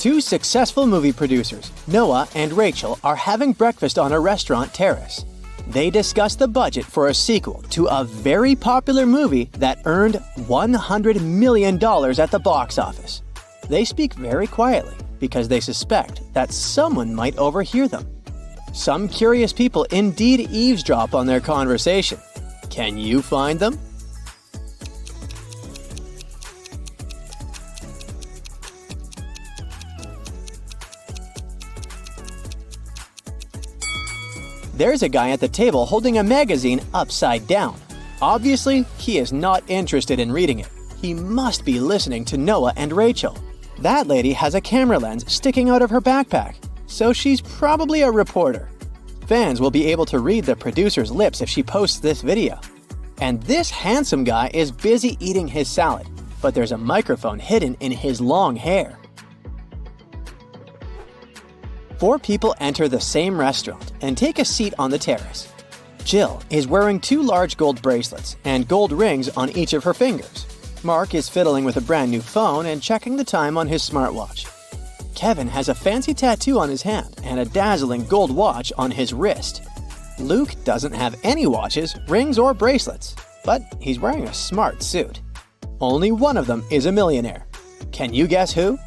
Two successful movie producers, Noah and Rachel, are having breakfast on a restaurant terrace. They discuss the budget for a sequel to a very popular movie that earned $100 million at the box office. They speak very quietly because they suspect that someone might overhear them. Some curious people indeed eavesdrop on their conversation. Can you find them? There's a guy at the table holding a magazine upside down. Obviously, he is not interested in reading it. He must be listening to Noah and Rachel. That lady has a camera lens sticking out of her backpack, so she's probably a reporter. Fans will be able to read the producer's lips if she posts this video. And this handsome guy is busy eating his salad, but there's a microphone hidden in his long hair. Four people enter the same restaurant and take a seat on the terrace. Jill is wearing two large gold bracelets and gold rings on each of her fingers. Mark is fiddling with a brand new phone and checking the time on his smartwatch. Kevin has a fancy tattoo on his hand and a dazzling gold watch on his wrist. Luke doesn't have any watches, rings, or bracelets, but he's wearing a smart suit. Only one of them is a millionaire. Can you guess who?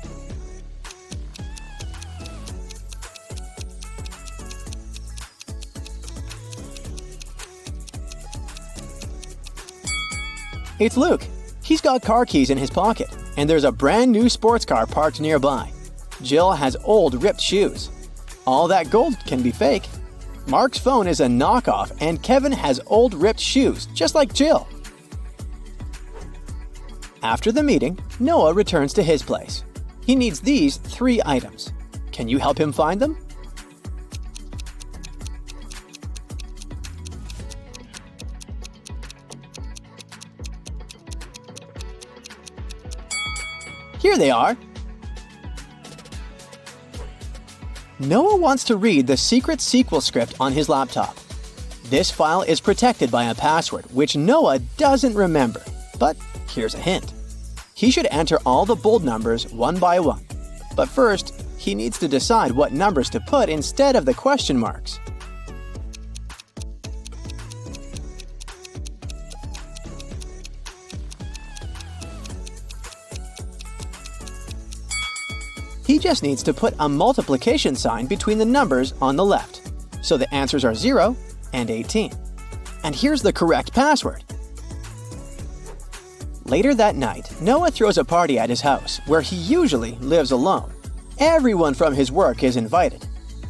It's Luke. He's got car keys in his pocket, and there's a brand new sports car parked nearby. Jill has old ripped shoes. All that gold can be fake. Mark's phone is a knockoff, and Kevin has old ripped shoes, just like Jill. After the meeting, Noah returns to his place. He needs these three items. Can you help him find them? Here they are. Noah wants to read the secret sequel script on his laptop. This file is protected by a password which Noah doesn't remember, but here's a hint. He should enter all the bold numbers one by one. But first, he needs to decide what numbers to put instead of the question marks. He just needs to put a multiplication sign between the numbers on the left. So the answers are 0 and 18. And here's the correct password. Later that night, Noah throws a party at his house, where he usually lives alone. Everyone from his work is invited.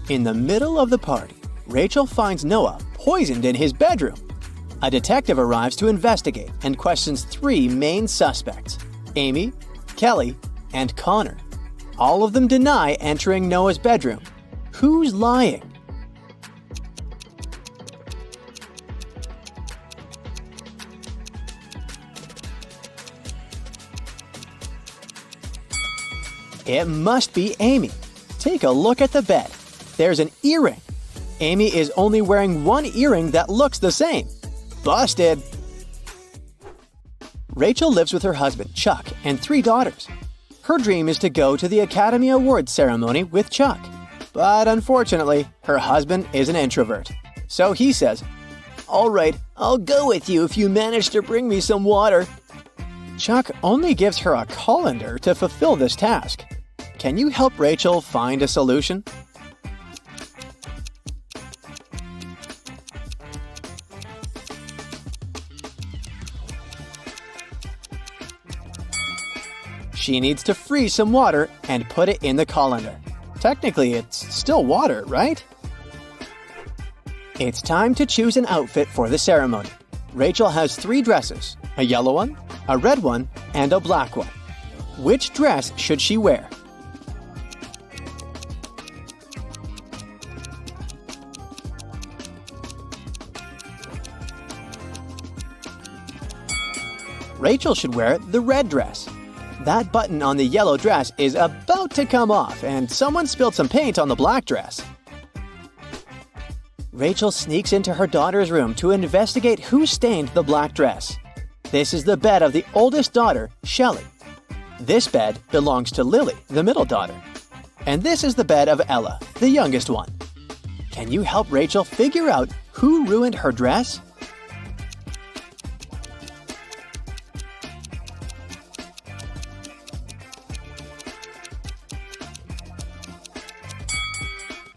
In the middle of the party, Rachel finds Noah poisoned in his bedroom. A detective arrives to investigate and questions three main suspects: Amy, Kelly, and Connor. All of them deny entering Noah's bedroom. Who's lying? It must be Amy. Take a look at the bed. There's an earring. Amy is only wearing one earring that looks the same. Busted! Rachel lives with her husband, Chuck, and three daughters. Her dream is to go to the Academy Awards ceremony with Chuck. But unfortunately, her husband is an introvert. So he says, "All right, I'll go with you if you manage to bring me some water." Chuck only gives her a colander to fulfill this task. Can you help Rachel find a solution? She needs to freeze some water and put it in the colander. Technically, it's still water, right? It's time to choose an outfit for the ceremony. Rachel has three dresses: a yellow one, a red one, and a black one. Which dress should she wear? Rachel should wear the red dress. That button on the yellow dress is about to come off, and someone spilled some paint on the black dress. Rachel sneaks into her daughter's room to investigate who stained the black dress. This is the bed of the oldest daughter, Shelley. This bed belongs to Lily, the middle daughter. And this is the bed of Ella, the youngest one. Can you help Rachel figure out who ruined her dress?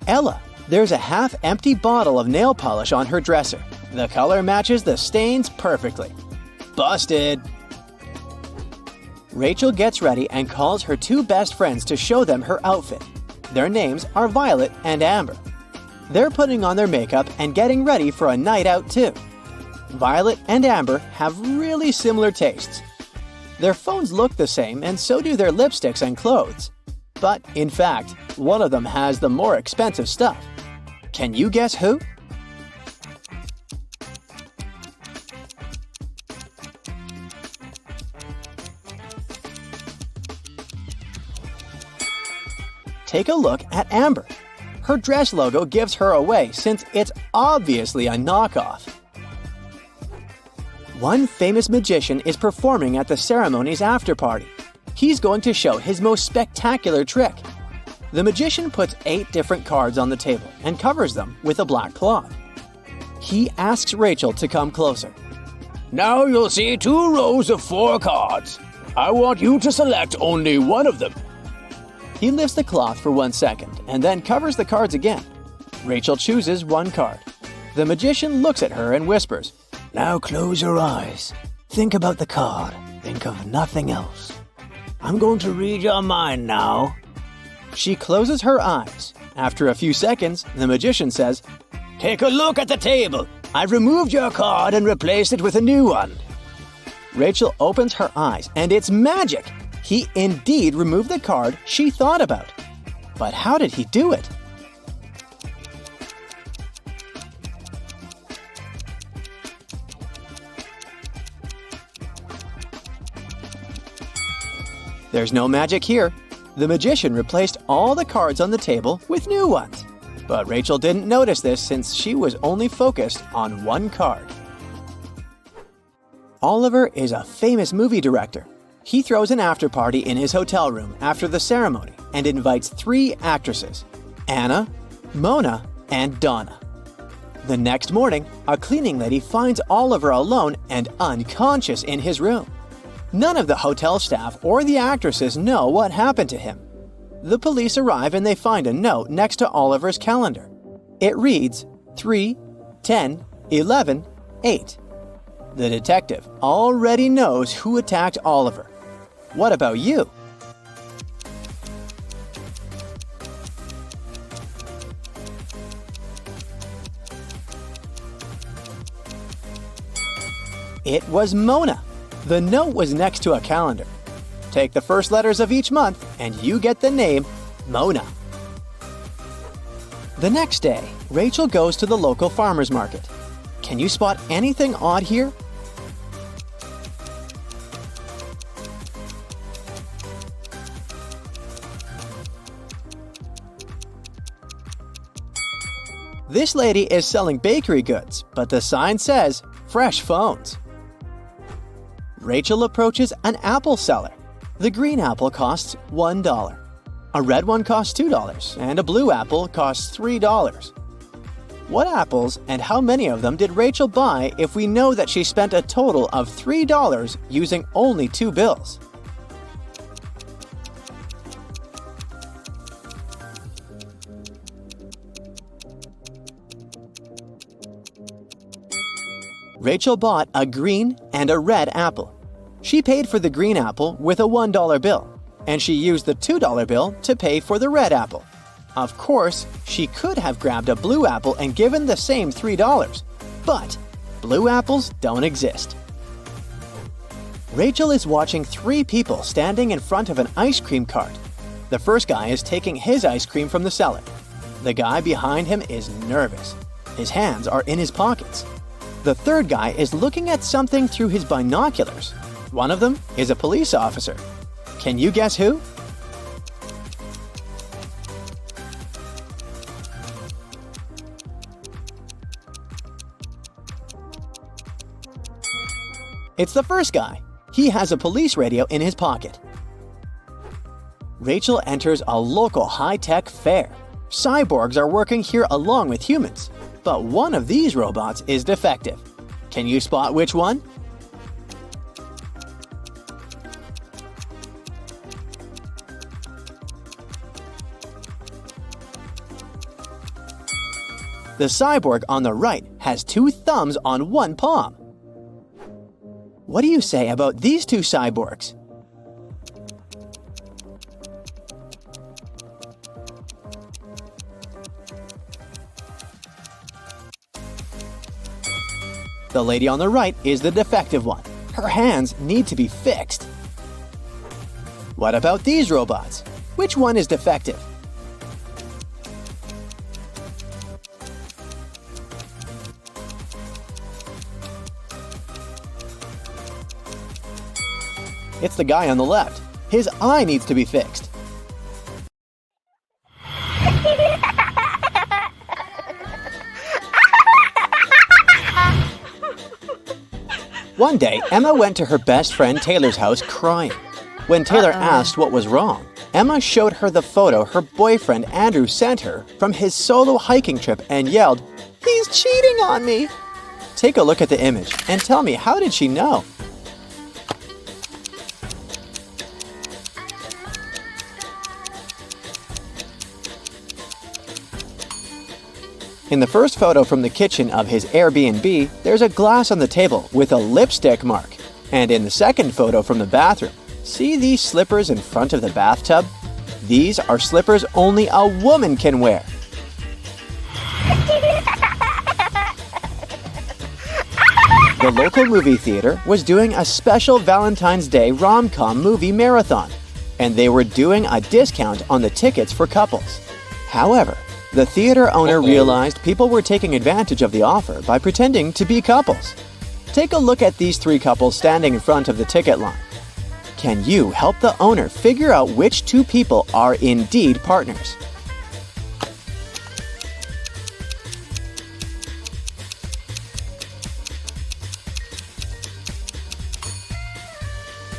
Ella. There's a half-empty bottle of nail polish on her dresser. The color matches the stains perfectly. Busted! Rachel gets ready and calls her two best friends to show them her outfit. Their names are Violet and Amber. They're putting on their makeup and getting ready for a night out too. Violet and Amber have really similar tastes. Their phones look the same and so do their lipsticks and clothes. But, in fact, one of them has the more expensive stuff. Can you guess who? Take a look at Amber. Her dress logo gives her away since it's obviously a knockoff. One famous magician is performing at the ceremony's after party. He's going to show his most spectacular trick. The magician puts 8 different cards on the table and covers them with a black cloth. He asks Rachel to come closer. Now you'll see 2 rows of 4 cards. I want you to select only one of them. He lifts the cloth for 1 second and then covers the cards again. Rachel chooses one card. The magician looks at her and whispers, Now close your eyes. Think about the card. Think of nothing else. I'm going to read your mind now. She closes her eyes. After a few seconds, the magician says, Take a look at the table. I've removed your card and replaced it with a new one. Rachel opens her eyes, and it's magic! He indeed removed the card she thought about. But how did he do it? There's no magic here. The magician replaced all the cards on the table with new ones. But Rachel didn't notice this since she was only focused on one card. Oliver is a famous movie director. He throws an after party in his hotel room after the ceremony and invites 3 actresses, Anna, Mona, and Donna. The next morning, a cleaning lady finds Oliver alone and unconscious in his room. None of the hotel staff or the actresses know what happened to him. The police arrive and they find a note next to Oliver's calendar. It reads 3, 10, 11, 8. The detective already knows who attacked Oliver. What about you? It was Mona. The note was next to a calendar. Take the first letters of each month and you get the name Mona. The next day, Rachel goes to the local farmer's market. Can you spot anything odd here? This lady is selling bakery goods, but the sign says fresh phones. Rachel approaches an apple seller. The green apple costs $1. A red one costs $2, and a blue apple costs $3. What apples and how many of them did Rachel buy if we know that she spent a total of $3 using only 2 bills? Rachel bought a green and a red apple. She paid for the green apple with a $1 bill, and she used the $2 bill to pay for the red apple. Of course, she could have grabbed a blue apple and given the same $3, but blue apples don't exist. Rachel is watching 3 people standing in front of an ice cream cart. The first guy is taking his ice cream from the seller. The guy behind him is nervous. His hands are in his pockets. The third guy is looking at something through his binoculars. One of them is a police officer. Can you guess who? It's the first guy. He has a police radio in his pocket. Rachel enters a local high-tech fair. Cyborgs are working here along with humans, but one of these robots is defective. Can you spot which one? The cyborg on the right has 2 thumbs on 1 palm. What do you say about these 2 cyborgs? The lady on the right is the defective one. Her hands need to be fixed. What about these robots? Which one is defective? It's the guy on the left. His eye needs to be fixed. One day, Emma went to her best friend Taylor's house crying. When Taylor asked what was wrong, Emma showed her the photo her boyfriend Andrew sent her from his solo hiking trip and yelled, "He's cheating on me!" Take a look at the image and tell me, how did she know? In the first photo from the kitchen of his Airbnb, there's a glass on the table with a lipstick mark. And in the second photo from the bathroom, see these slippers in front of the bathtub? These are slippers only a woman can wear. The local movie theater was doing a special Valentine's Day rom-com movie marathon, and they were doing a discount on the tickets for couples. However, the theater owner realized people were taking advantage of the offer by pretending to be couples. Take a look at these 3 couples standing in front of the ticket line. Can you help the owner figure out which 2 people are indeed partners?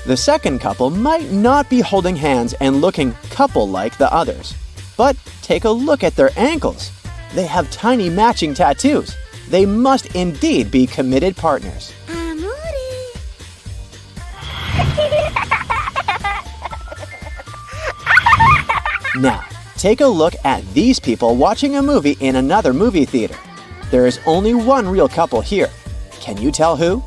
The second couple might not be holding hands and looking couple-like the others. But take a look at their ankles. They have tiny matching tattoos. They must indeed be committed partners. Now, take a look at these people watching a movie in another movie theater. There is only one real couple here. Can you tell who?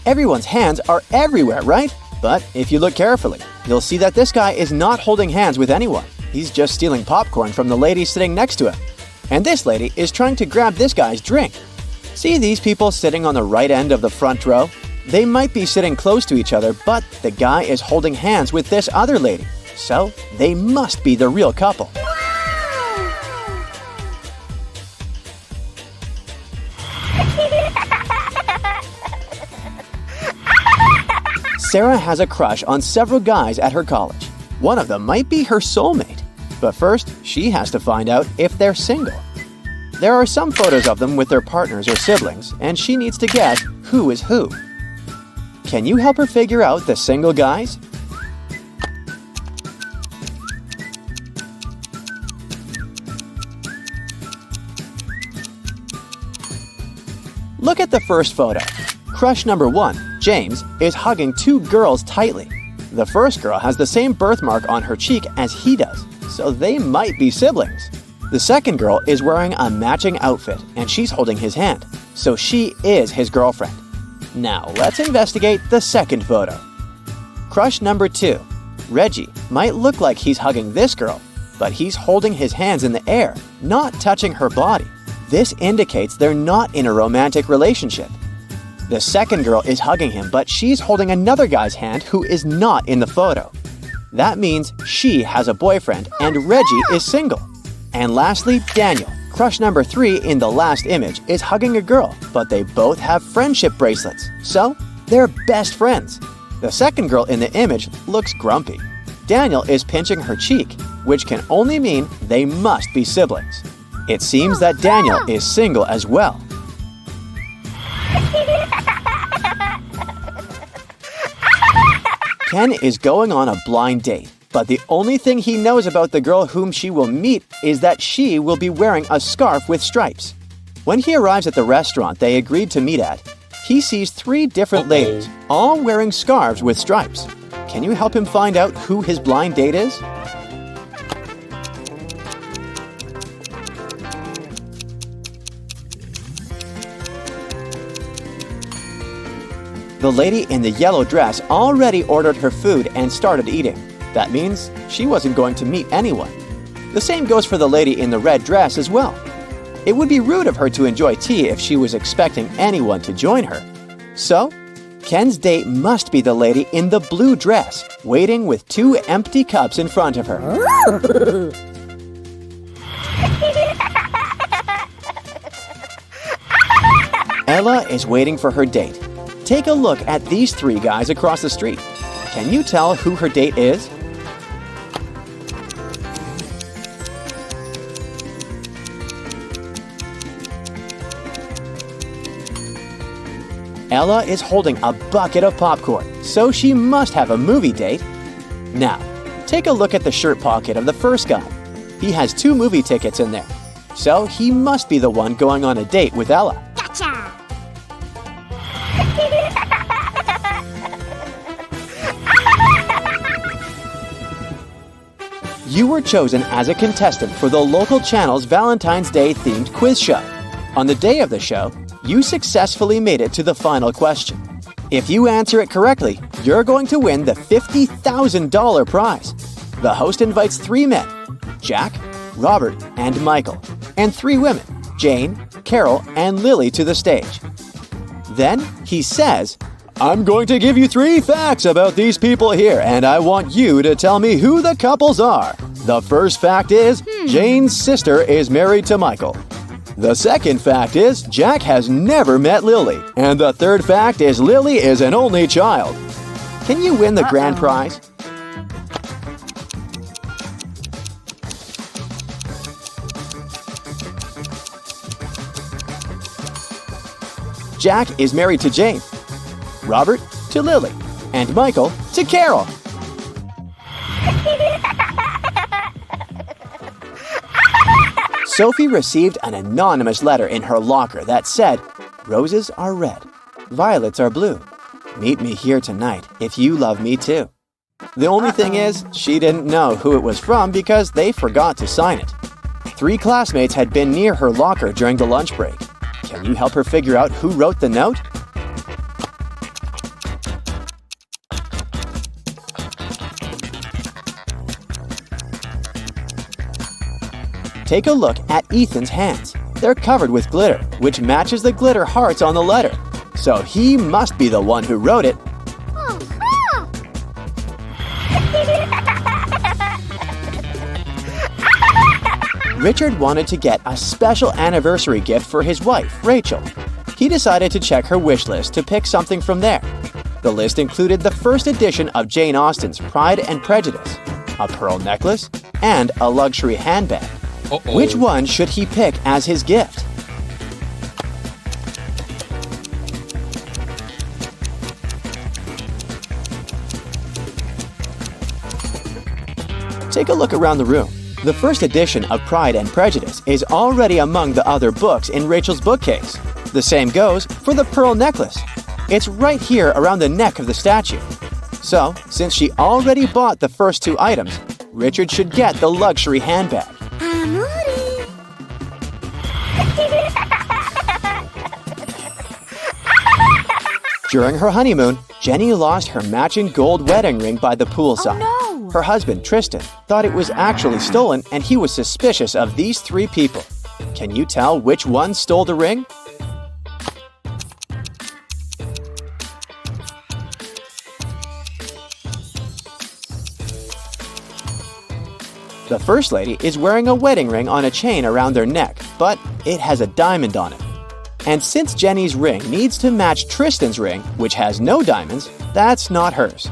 Everyone's hands are everywhere, right? But if you look carefully, you'll see that this guy is not holding hands with anyone. He's just stealing popcorn from the lady sitting next to him. And this lady is trying to grab this guy's drink. See these people sitting on the right end of the front row? They might be sitting close to each other, but the guy is holding hands with this other lady. So they must be the real couple. Sarah has a crush on several guys at her college. One of them might be her soulmate. But first, she has to find out if they're single. There are some photos of them with their partners or siblings, and she needs to guess who is who. Can you help her figure out the single guys? Look at the first photo. Crush number 1, James, is hugging 2 girls tightly. The first girl has the same birthmark on her cheek as he does, so they might be siblings. The second girl is wearing a matching outfit, and she's holding his hand, so she is his girlfriend. Now, let's investigate the second photo. Crush number 2, Reggie, might look like he's hugging this girl, but he's holding his hands in the air, not touching her body. This indicates they're not in a romantic relationship. The second girl is hugging him, but she's holding another guy's hand who is not in the photo. That means she has a boyfriend and Reggie is single. And lastly, Daniel, crush number 3 in the last image, is hugging a girl, but they both have friendship bracelets, so they're best friends. The second girl in the image looks grumpy. Daniel is pinching her cheek, which can only mean they must be siblings. It seems that Daniel is single as well. Ken is going on a blind date, but the only thing he knows about the girl whom she will meet is that she will be wearing a scarf with stripes. When he arrives at the restaurant they agreed to meet at, he sees 3 different ladies, all wearing scarves with stripes. Can you help him find out who his blind date is? The lady in the yellow dress already ordered her food and started eating. That means she wasn't going to meet anyone. The same goes for the lady in the red dress as well. It would be rude of her to enjoy tea if she was expecting anyone to join her. So, Ken's date must be the lady in the blue dress, waiting with 2 empty cups in front of her. Ella is waiting for her date. Take a look at these 3 guys across the street. Can you tell who her date is? Ella is holding a bucket of popcorn, so she must have a movie date. Now, take a look at the shirt pocket of the first guy. He has 2 movie tickets in there, so he must be the one going on a date with Ella. Gotcha! You were chosen as a contestant for the local channel's Valentine's Day themed quiz show. On the day of the show, you successfully made it to the final question. If you answer it correctly, you're going to win the $50,000 prize. The host invites 3 men, Jack, Robert, and Michael, and 3 women, Jane, Carol, and Lily, to the stage. Then he says, "I'm going to give you 3 facts about these people here, and I want you to tell me who the couples are. The first fact is, Jane's sister is married to Michael. The second fact is, Jack has never met Lily. And the third fact is, Lily is an only child." Can you win the grand prize? Jack is married to Jane, Robert to Lily, and Michael to Carol. Sophie received an anonymous letter in her locker that said, "Roses are red, violets are blue. Meet me here tonight if you love me too." The only thing is, she didn't know who it was from because they forgot to sign it. 3 classmates had been near her locker during the lunch break. Can you help her figure out who wrote the note? Take a look at Ethan's hands. They're covered with glitter, which matches the glitter hearts on the letter. So he must be the one who wrote it. Richard wanted to get a special anniversary gift for his wife, Rachel. He decided to check her wish list to pick something from there. The list included the first edition of Jane Austen's Pride and Prejudice, a pearl necklace, and a luxury handbag. Which one should he pick as his gift? Take a look around the room. The first edition of Pride and Prejudice is already among the other books in Rachel's bookcase. The same goes for the pearl necklace. It's right here around the neck of the statue. So, since she already bought the first 2 items, Richard should get the luxury handbag. During her honeymoon, Jenny lost her matching gold wedding ring by the poolside. Oh, no. Her husband, Tristan, thought it was actually stolen and he was suspicious of these 3 people. Can you tell which one stole the ring? The first lady is wearing a wedding ring on a chain around their neck, but it has a diamond on it. And since Jenny's ring needs to match Tristan's ring, which has no diamonds, that's not hers.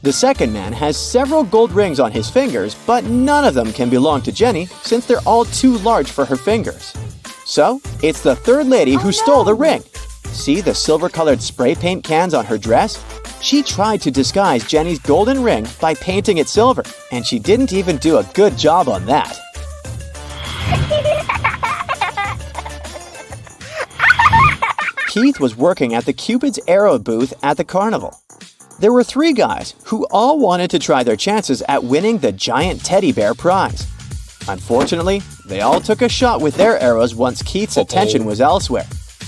The second man has several gold rings on his fingers, but none of them can belong to Jenny since they're all too large for her fingers. So, it's the third lady who stole the ring. See the silver-colored spray paint cans on her dress? She tried to disguise Jenny's golden ring by painting it silver, and she didn't even do a good job on that. Keith was working at the Cupid's Arrow booth at the carnival. There were 3 guys who all wanted to try their chances at winning the giant teddy bear prize. Unfortunately, they all took a shot with their arrows once Keith's attention was elsewhere.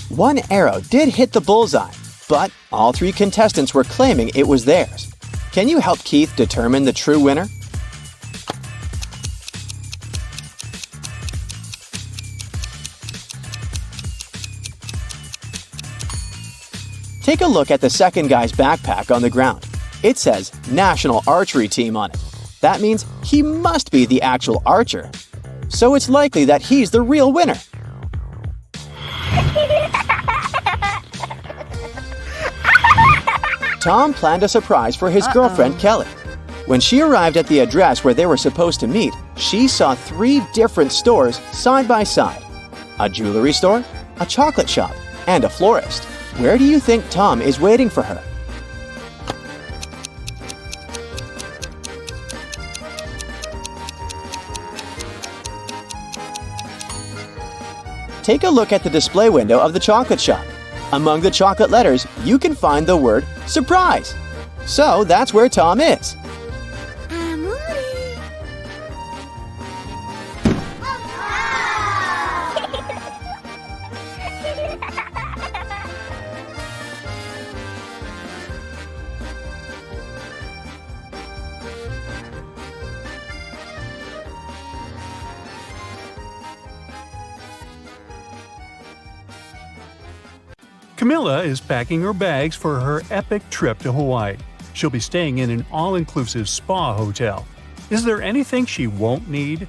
One arrow did hit the bullseye, but all 3 contestants were claiming it was theirs. Can you help Keith determine the true winner? Take a look at the second guy's backpack on the ground. It says National Archery Team on it. That means he must be the actual archer. So it's likely that he's the real winner. Tom planned a surprise for his girlfriend Kelly. When she arrived at the address where they were supposed to meet, she saw 3 different stores side by side. A jewelry store, a chocolate shop, and a florist. Where do you think Tom is waiting for her? Take a look at the display window of the chocolate shop. Among the chocolate letters, you can find the word surprise. So that's where Tom is. Camilla is packing her bags for her epic trip to Hawaii. She'll be staying in an all-inclusive spa hotel. Is there anything she won't need?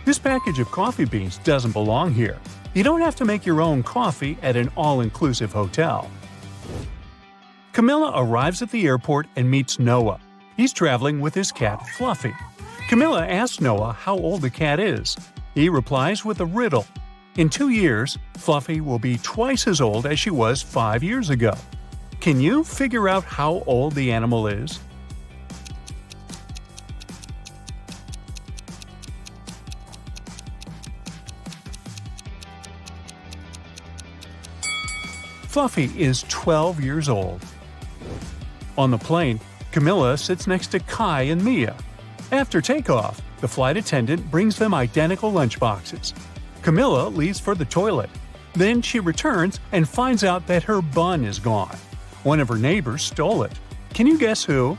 This package of coffee beans doesn't belong here. You don't have to make your own coffee at an all-inclusive hotel. Camilla arrives at the airport and meets Noah. He's traveling with his cat, Fluffy. Camilla asks Noah how old the cat is. He replies with a riddle. In 2 years, Fluffy will be twice as old as she was 5 years ago. Can you figure out how old the animal is? Fluffy is 12 years old. On the plane, Camilla sits next to Kai and Mia. After takeoff, the flight attendant brings them identical lunchboxes. Camilla leaves for the toilet. Then she returns and finds out that her bun is gone. One of her neighbors stole it. Can you guess who?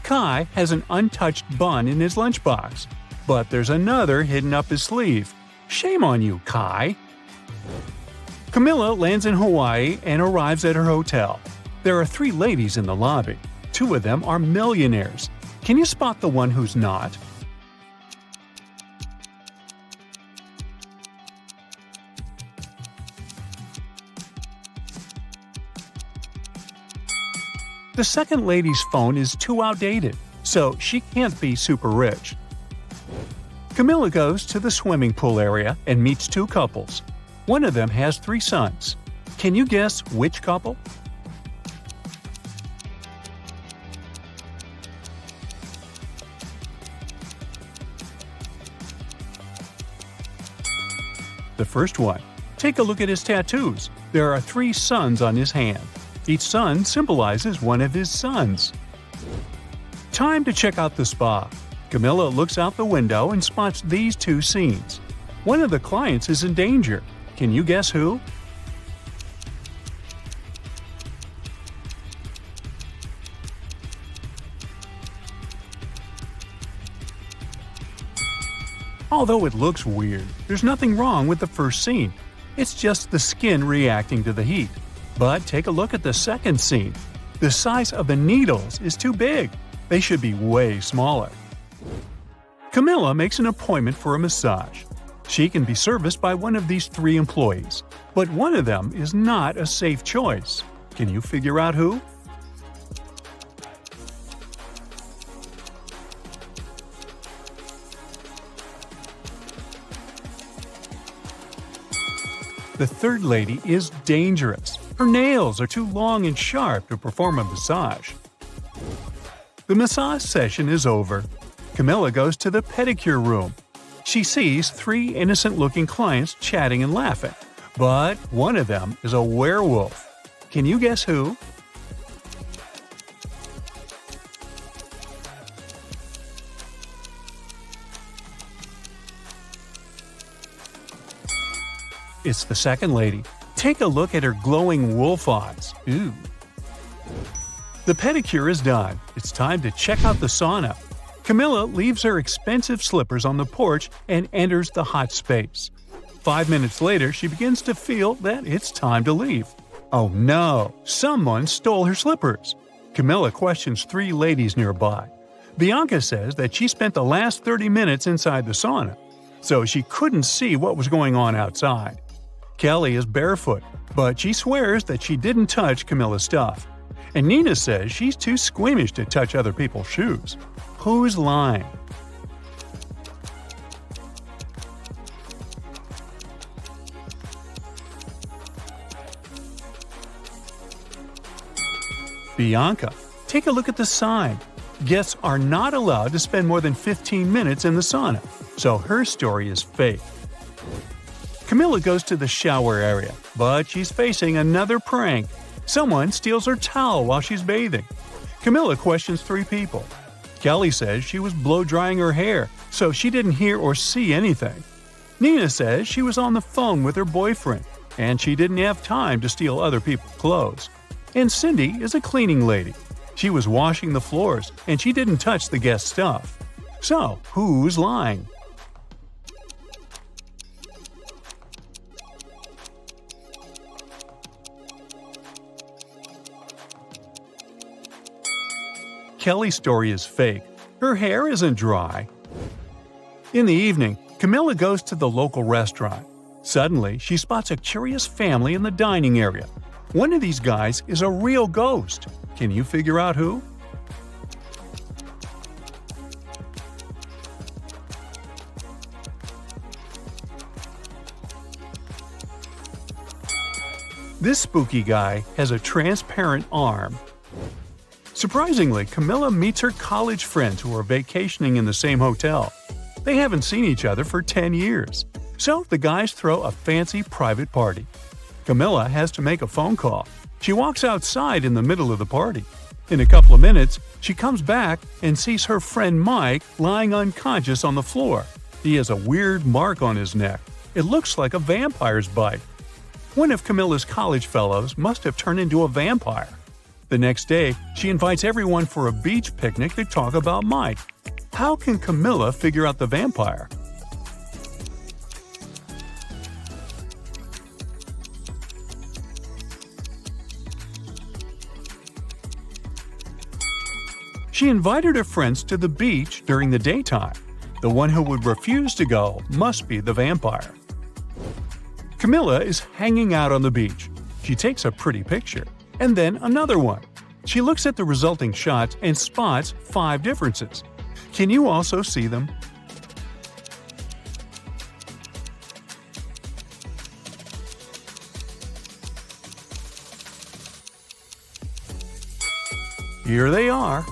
Kai has an untouched bun in his lunchbox. But there's another hidden up his sleeve. Shame on you, Kai. Camilla lands in Hawaii and arrives at her hotel. There are 3 ladies in the lobby. 2 of them are millionaires. Can you spot the one who's not? The second lady's phone is too outdated, so she can't be super rich. Camilla goes to the swimming pool area and meets 2 couples. One of them has 3 sons. Can you guess which couple? The first one. Take a look at his tattoos. There are 3 suns on his hand. Each sun symbolizes one of his sons. Time to check out the spa. Camilla looks out the window and spots these 2 scenes. One of the clients is in danger. Can you guess who? Although it looks weird, there's nothing wrong with the first scene. It's just the skin reacting to the heat. But take a look at the second scene. The size of the needles is too big. They should be way smaller. Camilla makes an appointment for a massage. She can be serviced by one of these 3 employees, but one of them is not a safe choice. Can you figure out who? The third lady is dangerous. Her nails are too long and sharp to perform a massage. The massage session is over. Camilla goes to the pedicure room. She sees 3 innocent-looking clients chatting and laughing, but one of them is a werewolf. Can you guess who? It's the second lady. Take a look at her glowing wolf eyes. Ooh. The pedicure is done. It's time to check out the sauna. Camilla leaves her expensive slippers on the porch and enters the hot space. 5 minutes later, she begins to feel that it's time to leave. Oh no! Someone stole her slippers. Camilla questions 3 ladies nearby. Bianca says that she spent the last 30 minutes inside the sauna, so she couldn't see what was going on outside. Kelly is barefoot, but she swears that she didn't touch Camilla's stuff. And Nina says she's too squeamish to touch other people's shoes. Who's lying? Bianca. Take a look at the sign. Guests are not allowed to spend more than 15 minutes in the sauna, so her story is fake. Camilla goes to the shower area, but she's facing another prank. Someone steals her towel while she's bathing. Camilla questions 3 people. Kelly says she was blow-drying her hair, so she didn't hear or see anything. Nina says she was on the phone with her boyfriend, and she didn't have time to steal other people's clothes. And Cindy is a cleaning lady. She was washing the floors, and she didn't touch the guest stuff. So, who's lying? Kelly's story is fake. Her hair isn't dry. In the evening, Camilla goes to the local restaurant. Suddenly, she spots a curious family in the dining area. One of these guys is a real ghost. Can you figure out who? This spooky guy has a transparent arm. Surprisingly, Camilla meets her college friends who are vacationing in the same hotel. They haven't seen each other for 10 years. So the guys throw a fancy private party. Camilla has to make a phone call. She walks outside in the middle of the party. In a couple of minutes, she comes back and sees her friend Mike lying unconscious on the floor. He has a weird mark on his neck. It looks like a vampire's bite. One of Camilla's college fellows must have turned into a vampire. The next day, she invites everyone for a beach picnic to talk about Mike. How can Camilla figure out the vampire? She invited her friends to the beach during the daytime. The one who would refuse to go must be the vampire. Camilla is hanging out on the beach. She takes a pretty picture, and then another one. She looks at the resulting shots and spots 5 differences. Can you also see them? Here they are.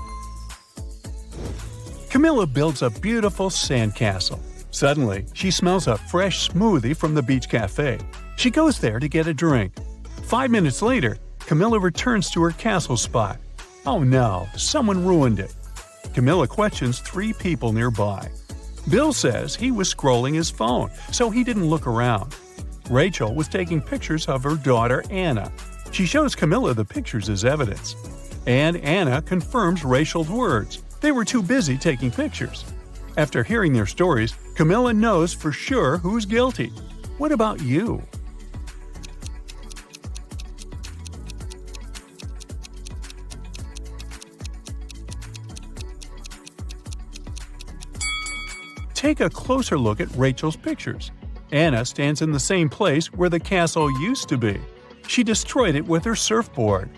Camilla builds a beautiful sandcastle. Suddenly, she smells a fresh smoothie from the beach cafe. She goes there to get a drink. 5 minutes later, Camilla returns to her castle spot. Oh no, someone ruined it. Camilla questions 3 people nearby. Bill says he was scrolling his phone, so he didn't look around. Rachel was taking pictures of her daughter Anna. She shows Camilla the pictures as evidence. And Anna confirms Rachel's words. They were too busy taking pictures. After hearing their stories, Camilla knows for sure who's guilty. What about you? take a closer look at Rachel's pictures. Anna stands in the same place where the castle used to be. She destroyed it with her surfboard.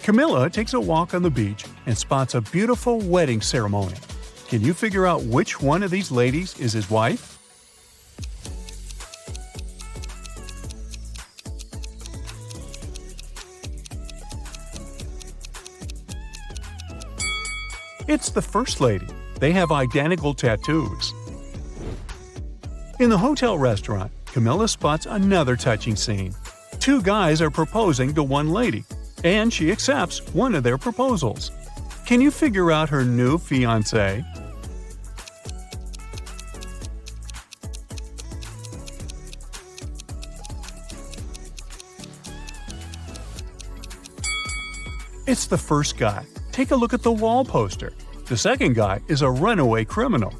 Camilla takes a walk on the beach and spots a beautiful wedding ceremony. Can you figure out which one of these ladies is his wife? It's the first lady. They have identical tattoos. In the hotel restaurant, Camilla spots another touching scene. Two guys are proposing to one lady, and she accepts one of their proposals. Can you figure out her new fiancé? It's the first guy. Take a look at the wall poster. The second guy is a runaway criminal.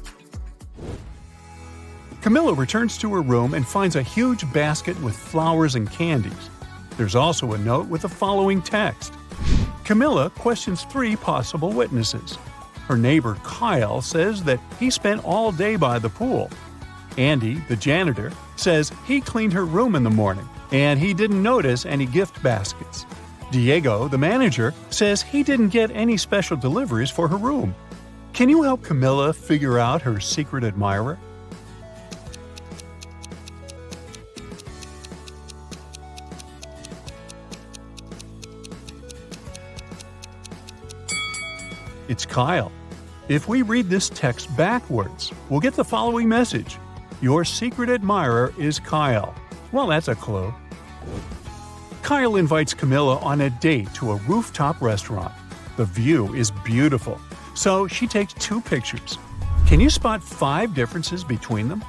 Camilla returns to her room and finds a huge basket with flowers and candies. There's also a note with the following text. Camilla questions 3 possible witnesses. Her neighbor Kyle says that he spent all day by the pool. Andy, the janitor, says he cleaned her room in the morning and he didn't notice any gift baskets. Diego, the manager, says he didn't get any special deliveries for her room. Can you help Camilla figure out her secret admirer? It's Kyle. If we read this text backwards, we'll get the following message. Your secret admirer is Kyle. Well, that's a clue. Kyle invites Camilla on a date to a rooftop restaurant. The view is beautiful, so she takes 2 pictures. Can you spot 5 differences between them?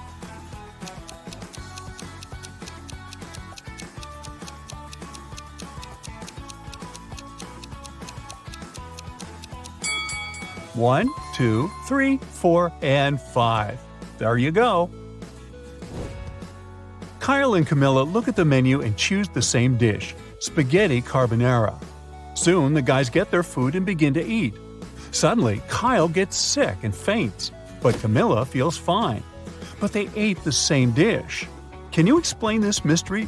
One, 2, 3, 4, and 5. There you go. Kyle and Camilla look at the menu and choose the same dish, spaghetti carbonara. Soon the guys get their food and begin to eat. Suddenly, Kyle gets sick and faints, but Camilla feels fine. But they ate the same dish. Can you explain this mystery?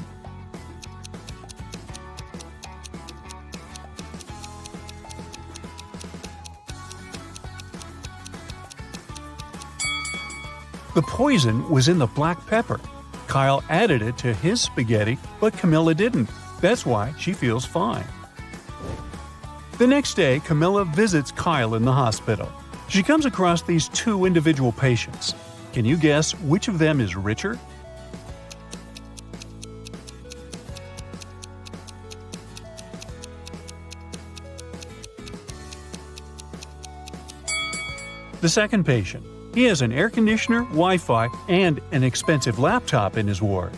The poison was in the black pepper. Kyle added it to his spaghetti, but Camilla didn't. That's why she feels fine. The next day, Camilla visits Kyle in the hospital. She comes across these 2 individual patients. Can you guess which of them is richer? The second patient. He has an air conditioner, Wi-Fi, and an expensive laptop in his ward.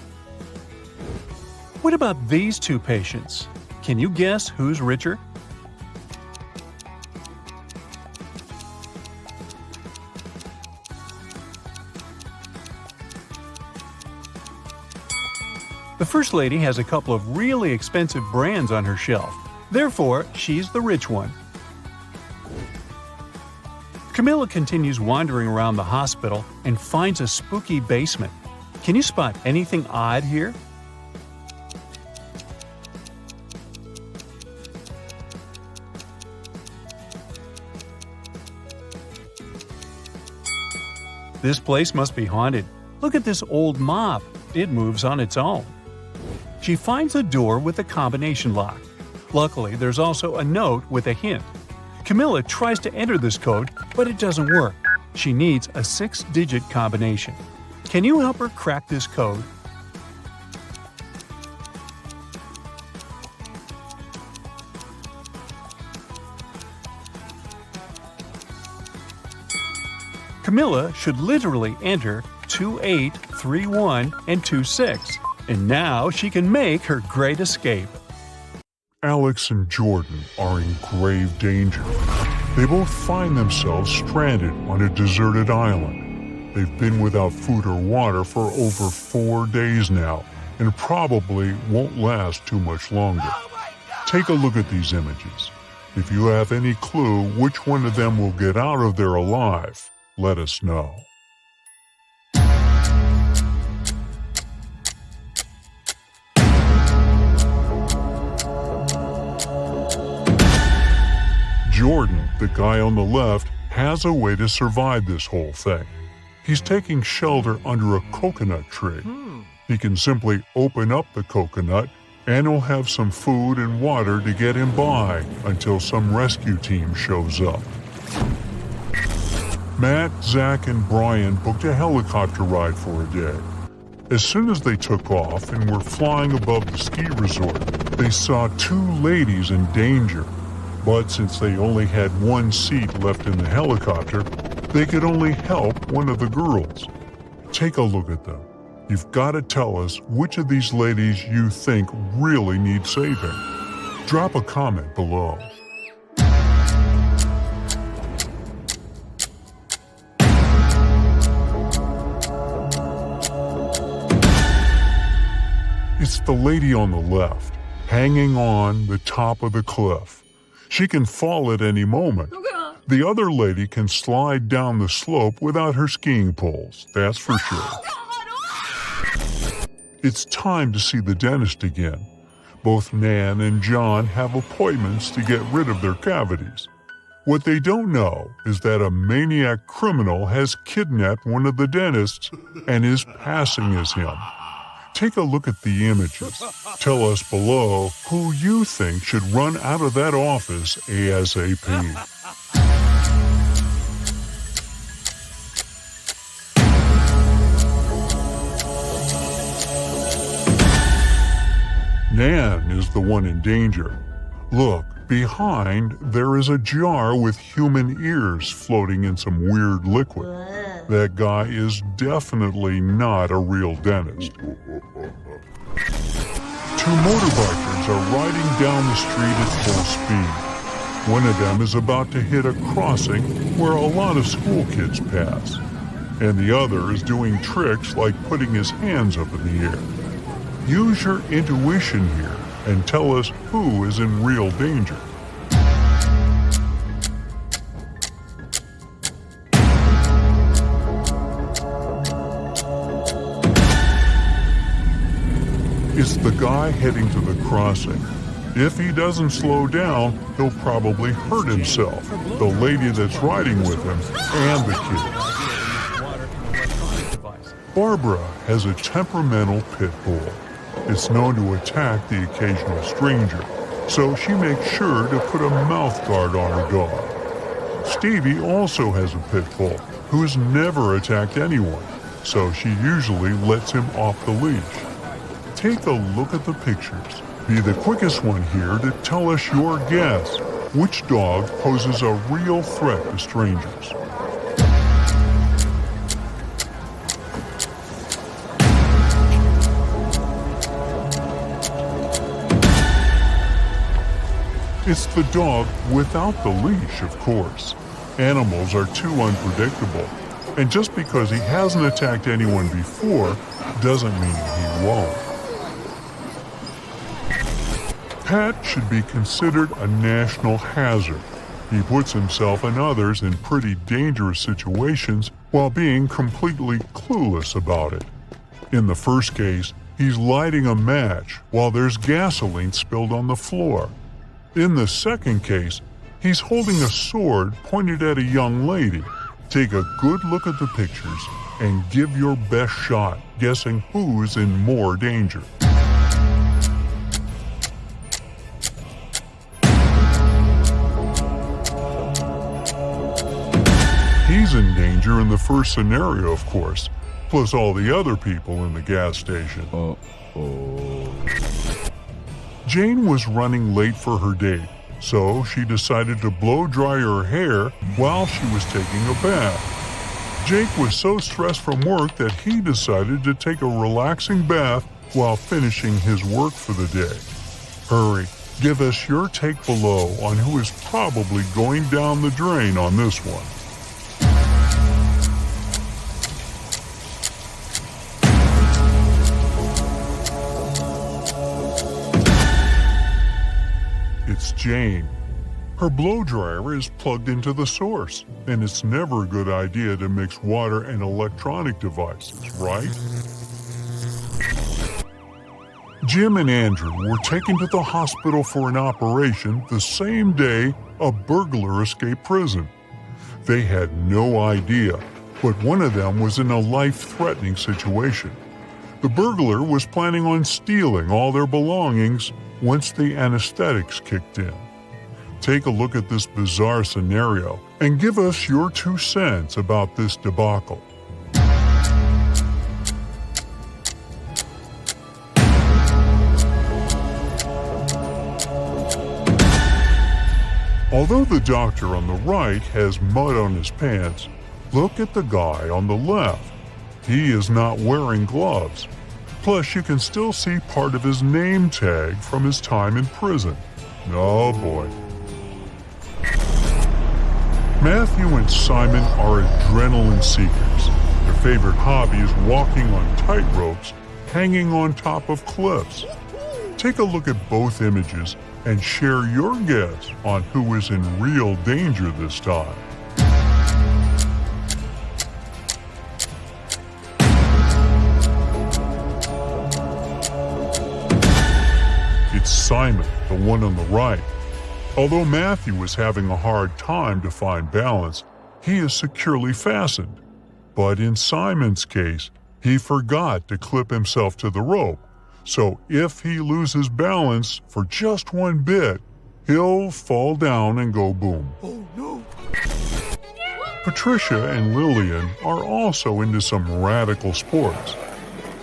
What about these 2 patients? Can you guess who's richer? The first lady has a couple of really expensive brands on her shelf. Therefore, she's the rich one. Camilla continues wandering around the hospital and finds a spooky basement. Can you spot anything odd here? This place must be haunted. Look at this old mop. It moves on its own. She finds a door with a combination lock. Luckily, there's also a note with a hint. Camilla tries to enter this code, but it doesn't work. She needs a 6-digit combination. Can you help her crack this code? Camilla should literally enter 2831 and 26, and now she can make her great escape. Alex and Jordan are in grave danger. They both find themselves stranded on a deserted island. They've been without food or water for over 4 days now, and probably won't last too much longer. Take a look at these images. If you have any clue which one of them will get out of there alive, let us know. Jordan, the guy on the left, has a way to survive this whole thing. He's taking shelter under a coconut tree. He can simply open up the coconut and he'll have some food and water to get him by until some rescue team shows up. Matt, Zach, and Brian booked a helicopter ride for a day. As soon as they took off and were flying above the ski resort, they saw two ladies in danger. But since they only had one seat left in the helicopter, they could only help one of the girls. Take a look at them. You've got to tell us which of these ladies you think really need saving. Drop a comment below. It's the lady on the left, hanging on the top of the cliff. She can fall at any moment. The other lady can slide down the slope without her skiing poles, that's for sure. It's time to see the dentist again. Both Nan and John have appointments to get rid of their cavities. What they don't know is that a maniac criminal has kidnapped one of the dentists and is passing as him. Take a look at the images. Tell us below who you think should run out of that office ASAP. Nan is the one in danger. Look, behind there is a jar with human ears floating in some weird liquid. That guy is definitely not a real dentist. Two motorbikers are riding down the street at full speed. One of them is about to hit a crossing where a lot of school kids pass, and the other is doing tricks like putting his hands up in the air. Use your intuition here and tell us who is in real danger. It's the guy heading to the crossing. If he doesn't slow down, he'll probably hurt himself, the lady that's riding with him, and the kids. Barbara has a temperamental pit bull. It's known to attack the occasional stranger, so she makes sure to put a mouth guard on her dog. Stevie also has a pit bull who's never attacked anyone, so she usually lets him off the leash. Take a look at the pictures. Be the quickest one here to tell us your guess. Which dog poses a real threat to strangers? It's the dog without the leash, of course. Animals are too unpredictable, and just because he hasn't attacked anyone before doesn't mean he won't. Pat should be considered a national hazard. He puts himself and others in pretty dangerous situations while being completely clueless about it. In the first case, he's lighting a match while there's gasoline spilled on the floor. In the second case, he's holding a sword pointed at a young lady. Take a good look at the pictures and give your best shot guessing who's in more danger. He's in danger in the first scenario, of course, plus all the other people in the gas station. Jane was running late for her date, so she decided to blow dry her hair while she was taking a bath. Jake was so stressed from work that he decided to take a relaxing bath while finishing his work for the day. Hurry, give us your take below on who is probably going down the drain on this one. It's Jane. Her blow dryer is plugged into the source, and it's never a good idea to mix water and electronic devices, right? Jim and Andrew were taken to the hospital for an operation the same day a burglar escaped prison. They had no idea, but one of them was in a life-threatening situation. The burglar was planning on stealing all their belongings once the anesthetics kicked in. Take a look at this bizarre scenario and give us your 2 cents about this debacle. Although the doctor on the right has mud on his pants, look at the guy on the left. He is not wearing gloves. Plus, you can still see part of his name tag from his time in prison. Oh boy. Matthew and Simon are adrenaline seekers. Their favorite hobby is walking on tightropes, hanging on top of cliffs. Take a look at both images and share your guess on who is in real danger this time. It's Simon, the one on the right. Although Matthew was having a hard time to find balance, he is securely fastened. But in Simon's case, he forgot to clip himself to the rope. So if he loses balance for just one bit, he'll fall down and go boom. Oh no! Patricia and Lillian are also into some radical sports.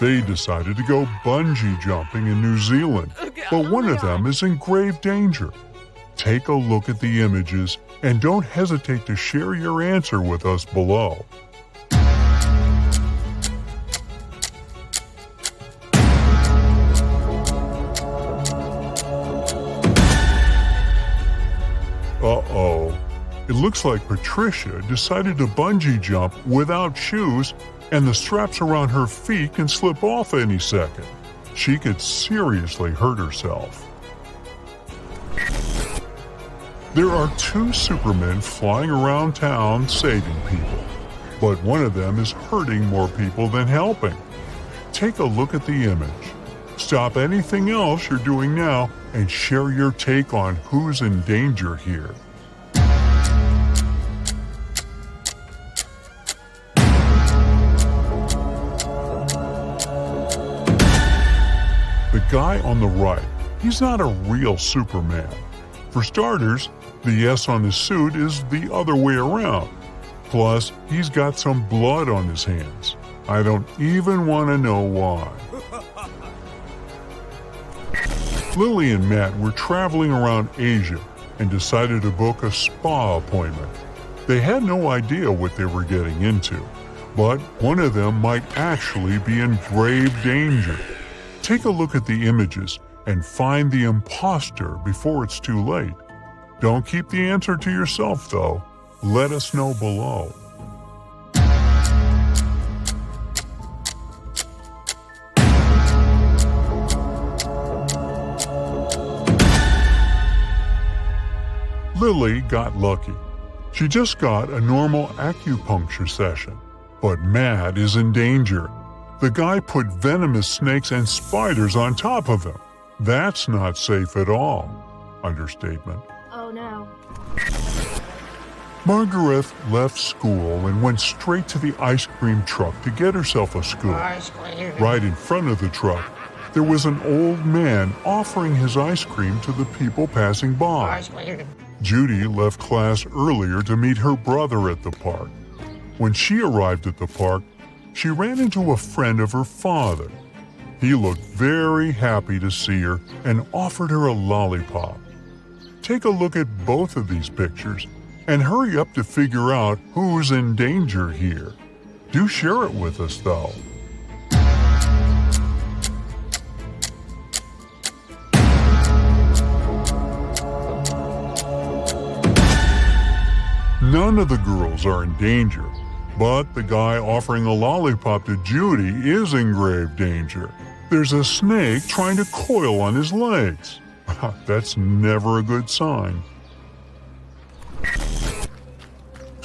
They decided to go bungee jumping in New Zealand, but one of them is in grave danger. Take a look at the images and don't hesitate to share your answer with us below. Uh-oh. It looks like Patricia decided to bungee jump without shoes, and the straps around her feet can slip off any second. She could seriously hurt herself. There are 2 supermen flying around town saving people, but one of them is hurting more people than helping. Take a look at the image. Stop anything else you're doing now and share your take on who's in danger here. The guy on the right, he's not a real Superman. For starters, the S on his suit is the other way around. Plus, he's got some blood on his hands. I don't even want to know why. Lily and Matt were traveling around Asia and decided to book a spa appointment. They had no idea what they were getting into, but one of them might actually be in grave danger. Take a look at the images and find the imposter before it's too late. Don't keep the answer to yourself, though. Let us know below. Lily got lucky. She just got a normal acupuncture session. But Matt is in danger. The guy put venomous snakes and spiders on top of him. That's not safe at all. Understatement. Oh no. Margaret left school and went straight to the ice cream truck to get herself a scoop. Right in front of the truck, there was an old man offering his ice cream to the people passing by. Judy left class earlier to meet her brother at the park. When she arrived at the park, she ran into a friend of her father. He looked very happy to see her and offered her a lollipop. Take a look at both of these pictures and hurry up to figure out who's in danger here. Do share it with us, though. None of the girls are in danger, but the guy offering a lollipop to Judy is in grave danger. There's a snake trying to coil on his legs. That's never a good sign.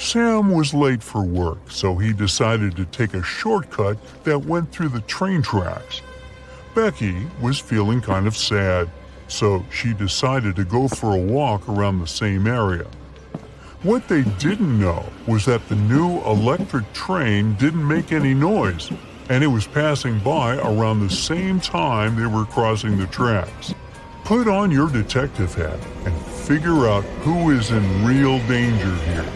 Sam was late for work, so he decided to take a shortcut that went through the train tracks. Becky was feeling kind of sad, so she decided to go for a walk around the same area. What they didn't know was that the new electric train didn't make any noise, and it was passing by around the same time they were crossing the tracks. Put on your detective hat and figure out who is in real danger here.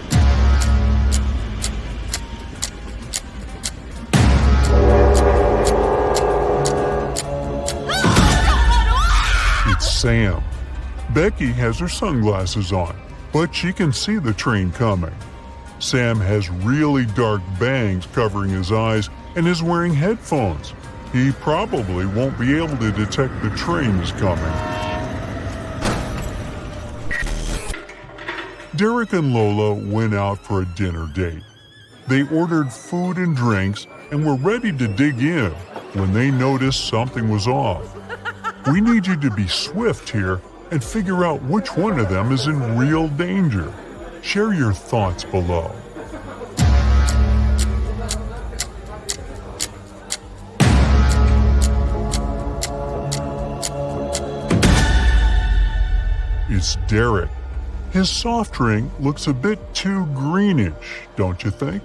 It's Sam. Becky has her sunglasses on, but she can see the train coming. Sam has really dark bangs covering his eyes and is wearing headphones. He probably won't be able to detect the train is coming. Derek and Lola went out for a dinner date. They ordered food and drinks and were ready to dig in when they noticed something was off. We need you to be swift here and figure out which one of them is in real danger. Share your thoughts below. It's Derek. His soft drink looks a bit too greenish, don't you think?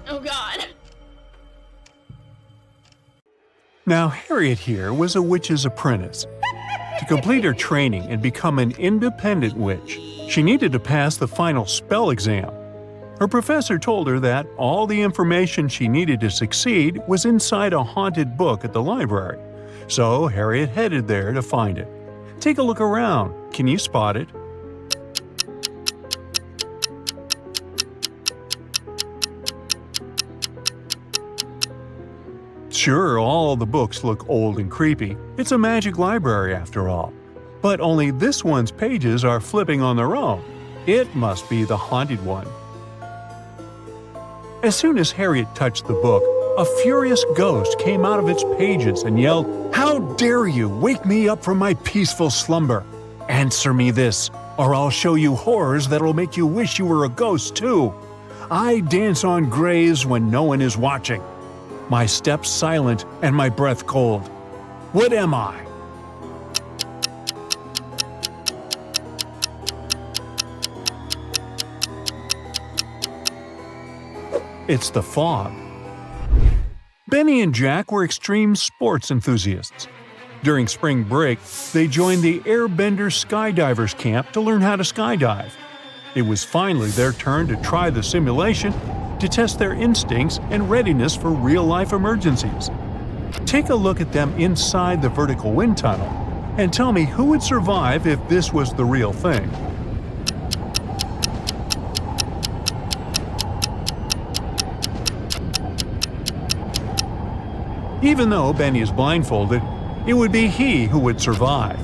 Oh God. Now, Harriet here was a witch's apprentice. To complete her training and become an independent witch, she needed to pass the final spell exam. Her professor told her that all the information she needed to succeed was inside a haunted book at the library. So Harriet headed there to find it. Take a look around. Can you spot it? Sure, all the books look old and creepy. It's a magic library after all. But only this one's pages are flipping on their own. It must be the haunted one. As soon as Harriet touched the book, a furious ghost came out of its pages and yelled, "How dare you wake me up from my peaceful slumber? Answer me this, or I'll show you horrors that'll make you wish you were a ghost too. I dance on graves when no one is watching. My steps silent and my breath cold. What am I?" It's the fog. Benny and Jack were extreme sports enthusiasts. During spring break, they joined the Airbender Skydivers camp to learn how to skydive. It was finally their turn to try the simulation to test their instincts and readiness for real-life emergencies. Take a look at them inside the vertical wind tunnel and tell me who would survive if this was the real thing. Even though Benny is blindfolded, it would be he who would survive,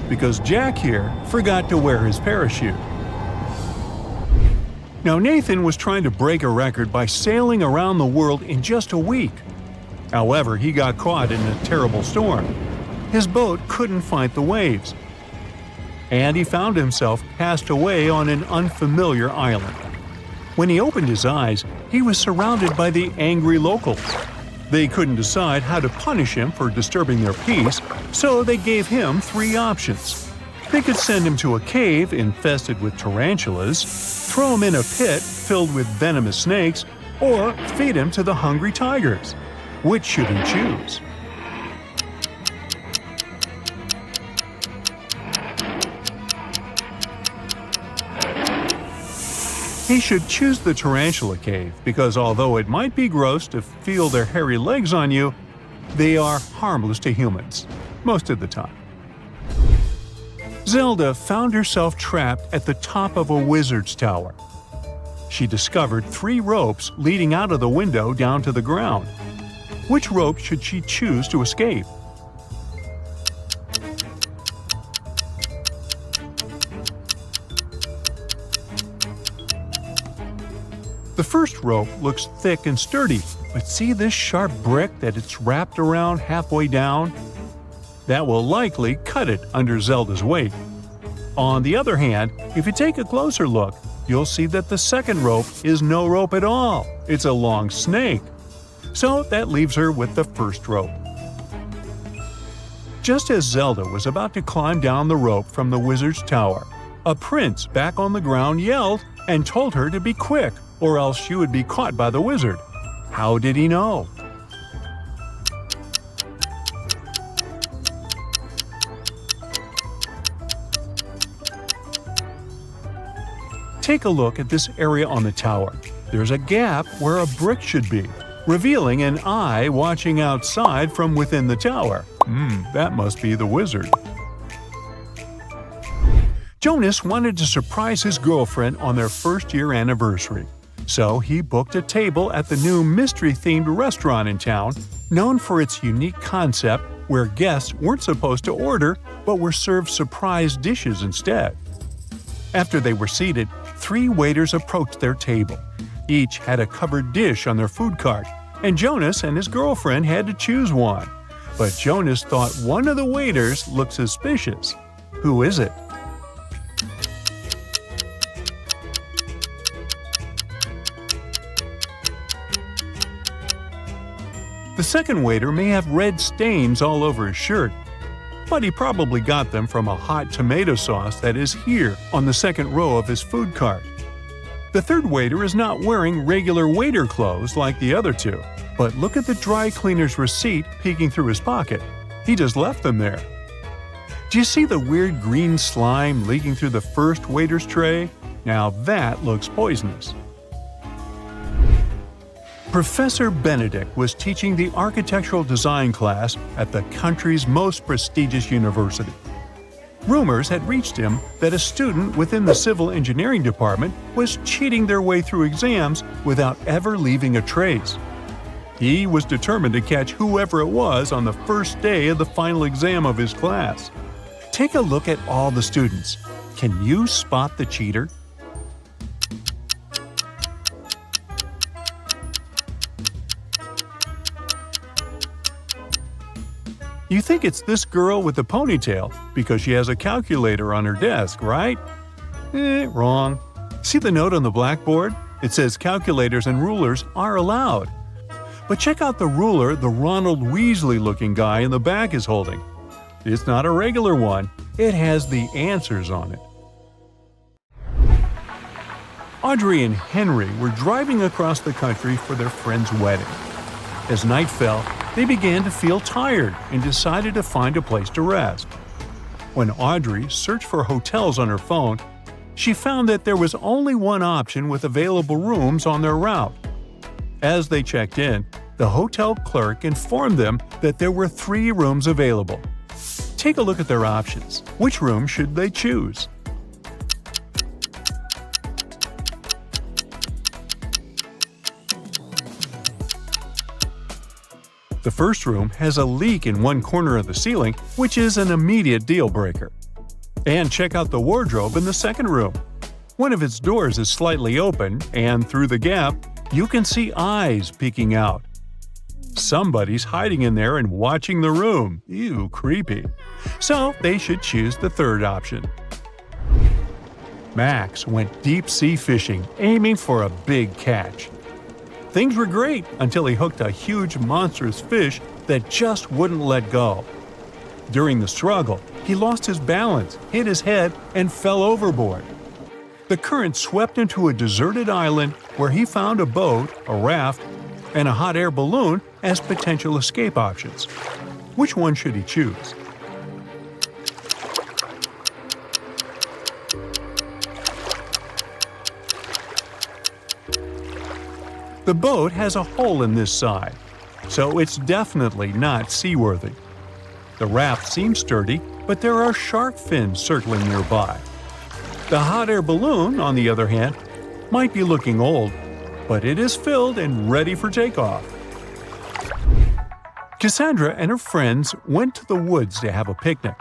because Jack here forgot to wear his parachute. Now Nathan was trying to break a record by sailing around the world in just a week. However, he got caught in a terrible storm. His boat couldn't fight the waves. And he found himself cast away on an unfamiliar island. When he opened his eyes, he was surrounded by the angry locals. They couldn't decide how to punish him for disturbing their peace, so they gave him 3 options. They could send him to a cave infested with tarantulas, throw him in a pit filled with venomous snakes, or feed him to the hungry tigers. Which should he choose? He should choose the tarantula cave because although it might be gross to feel their hairy legs on you, they are harmless to humans, most of the time. Zelda found herself trapped at the top of a wizard's tower. She discovered 3 ropes leading out of the window down to the ground. Which rope should she choose to escape? The first rope looks thick and sturdy, but see this sharp brick that it's wrapped around halfway down? That will likely cut it under Zelda's weight. On the other hand, if you take a closer look, you'll see that the second rope is no rope at all. It's a long snake. So that leaves her with the first rope. Just as Zelda was about to climb down the rope from the wizard's tower, a prince back on the ground yelled and told her to be quick, or else she would be caught by the wizard. How did he know? Take a look at this area on the tower. There's a gap where a brick should be, revealing an eye watching outside from within the tower. That must be the wizard. Jonas wanted to surprise his girlfriend on their first-year anniversary. So he booked a table at the new mystery-themed restaurant in town, known for its unique concept where guests weren't supposed to order but were served surprise dishes instead. After they were seated, 3 waiters approached their table. Each had a covered dish on their food cart, and Jonas and his girlfriend had to choose one. But Jonas thought one of the waiters looked suspicious. Who is it? The second waiter may have red stains all over his shirt, but he probably got them from a hot tomato sauce that is here on the second row of his food cart. The third waiter is not wearing regular waiter clothes like the other 2, but look at the dry cleaner's receipt peeking through his pocket. He just left them there. Do you see the weird green slime leaking through the first waiter's tray? Now that looks poisonous. Professor Benedict was teaching the architectural design class at the country's most prestigious university. Rumors had reached him that a student within the civil engineering department was cheating their way through exams without ever leaving a trace. He was determined to catch whoever it was on the first day of the final exam of his class. Take a look at all the students. Can you spot the cheater? You think it's this girl with the ponytail because she has a calculator on her desk, right? Wrong. See the note on the blackboard? It says calculators and rulers are allowed. But check out the ruler the Ronald Weasley-looking guy in the back is holding. It's not a regular one. It has the answers on it. Audrey and Henry were driving across the country for their friend's wedding. As night fell, they began to feel tired and decided to find a place to rest. When Audrey searched for hotels on her phone, she found that there was only one option with available rooms on their route. As they checked in, the hotel clerk informed them that there were 3 rooms available. Take a look at their options. Which room should they choose? The first room has a leak in one corner of the ceiling, which is an immediate deal breaker. And check out the wardrobe in the second room. One of its doors is slightly open, and through the gap, you can see eyes peeking out. Somebody's hiding in there and watching the room. Ew, creepy. So they should choose the third option. Max went deep-sea fishing, aiming for a big catch. Things were great until he hooked a huge monstrous fish that just wouldn't let go. During the struggle, he lost his balance, hit his head, and fell overboard. The current swept him to a deserted island where he found a boat, a raft, and a hot air balloon as potential escape options. Which one should he choose? The boat has a hole in this side, so it's definitely not seaworthy. The raft seems sturdy, but there are shark fins circling nearby. The hot air balloon, on the other hand, might be looking old, but it is filled and ready for takeoff. Cassandra and her friends went to the woods to have a picnic.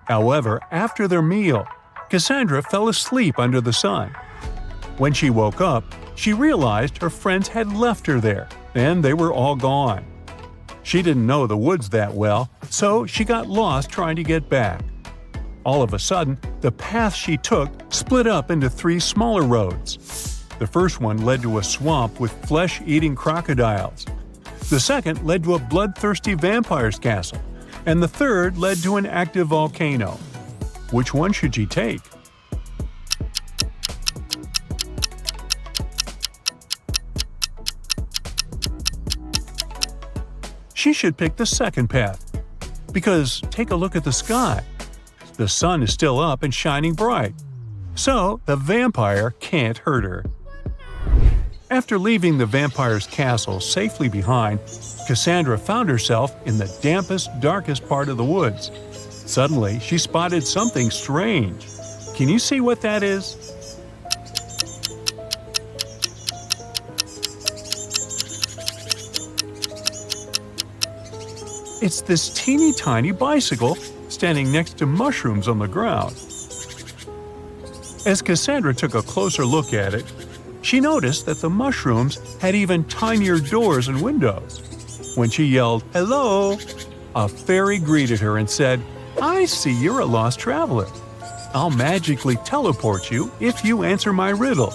However, after their meal, Cassandra fell asleep under the sun. When she woke up, she realized her friends had left her there, and they were all gone. She didn't know the woods that well, so she got lost trying to get back. All of a sudden, the path she took split up into 3 smaller roads. The first one led to a swamp with flesh-eating crocodiles. The second led to a bloodthirsty vampire's castle. And the third led to an active volcano. Which one should she take? She should pick the second path. Because take a look at the sky. The sun is still up and shining bright. So the vampire can't hurt her. After leaving the vampire's castle safely behind, Cassandra found herself in the dampest, darkest part of the woods. Suddenly, she spotted something strange. Can you see what that is? It's this teeny tiny bicycle standing next to mushrooms on the ground. As Cassandra took a closer look at it, she noticed that the mushrooms had even tinier doors and windows. When she yelled, "Hello!" a fairy greeted her and said, "I see you're a lost traveler. I'll magically teleport you if you answer my riddle.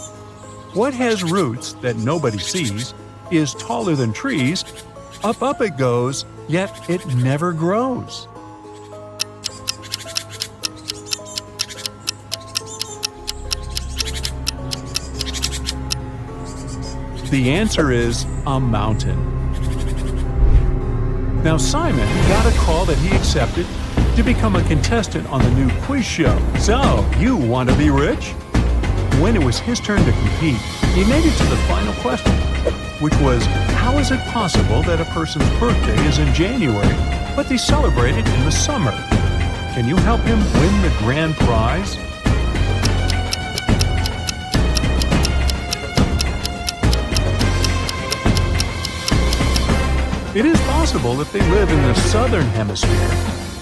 What has roots that nobody sees, is taller than trees, up it goes, yet it never grows?" The answer is a mountain. Now Simon got a call that he accepted to become a contestant on the new quiz show. So, you want to be rich? When it was his turn to compete, he made it to the final question, which was, how is it possible that a person's birthday is in January, but they celebrate it in the summer? Can you help him win the grand prize? It is possible if they live in the southern hemisphere,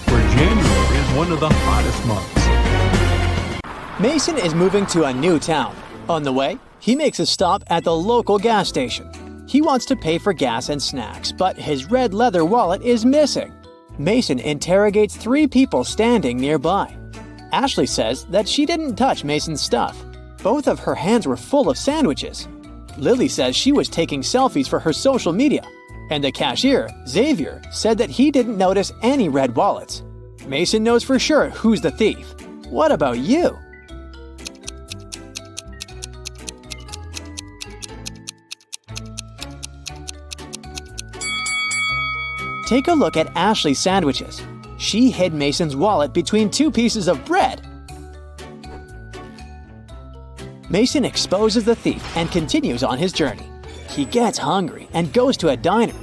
where January is one of the hottest months. Mason is moving to a new town. On the way, he makes a stop at the local gas station. He wants to pay for gas and snacks, but his red leather wallet is missing. Mason interrogates 3 people standing nearby. Ashley says that she didn't touch Mason's stuff. Both of her hands were full of sandwiches. Lily says she was taking selfies for her social media. And the cashier, Xavier, said that he didn't notice any red wallets. Mason knows for sure who's the thief. What about you? Take a look at Ashley's sandwiches. She hid Mason's wallet between 2 pieces of bread. Mason exposes the thief and continues on his journey. He gets hungry and goes to a diner.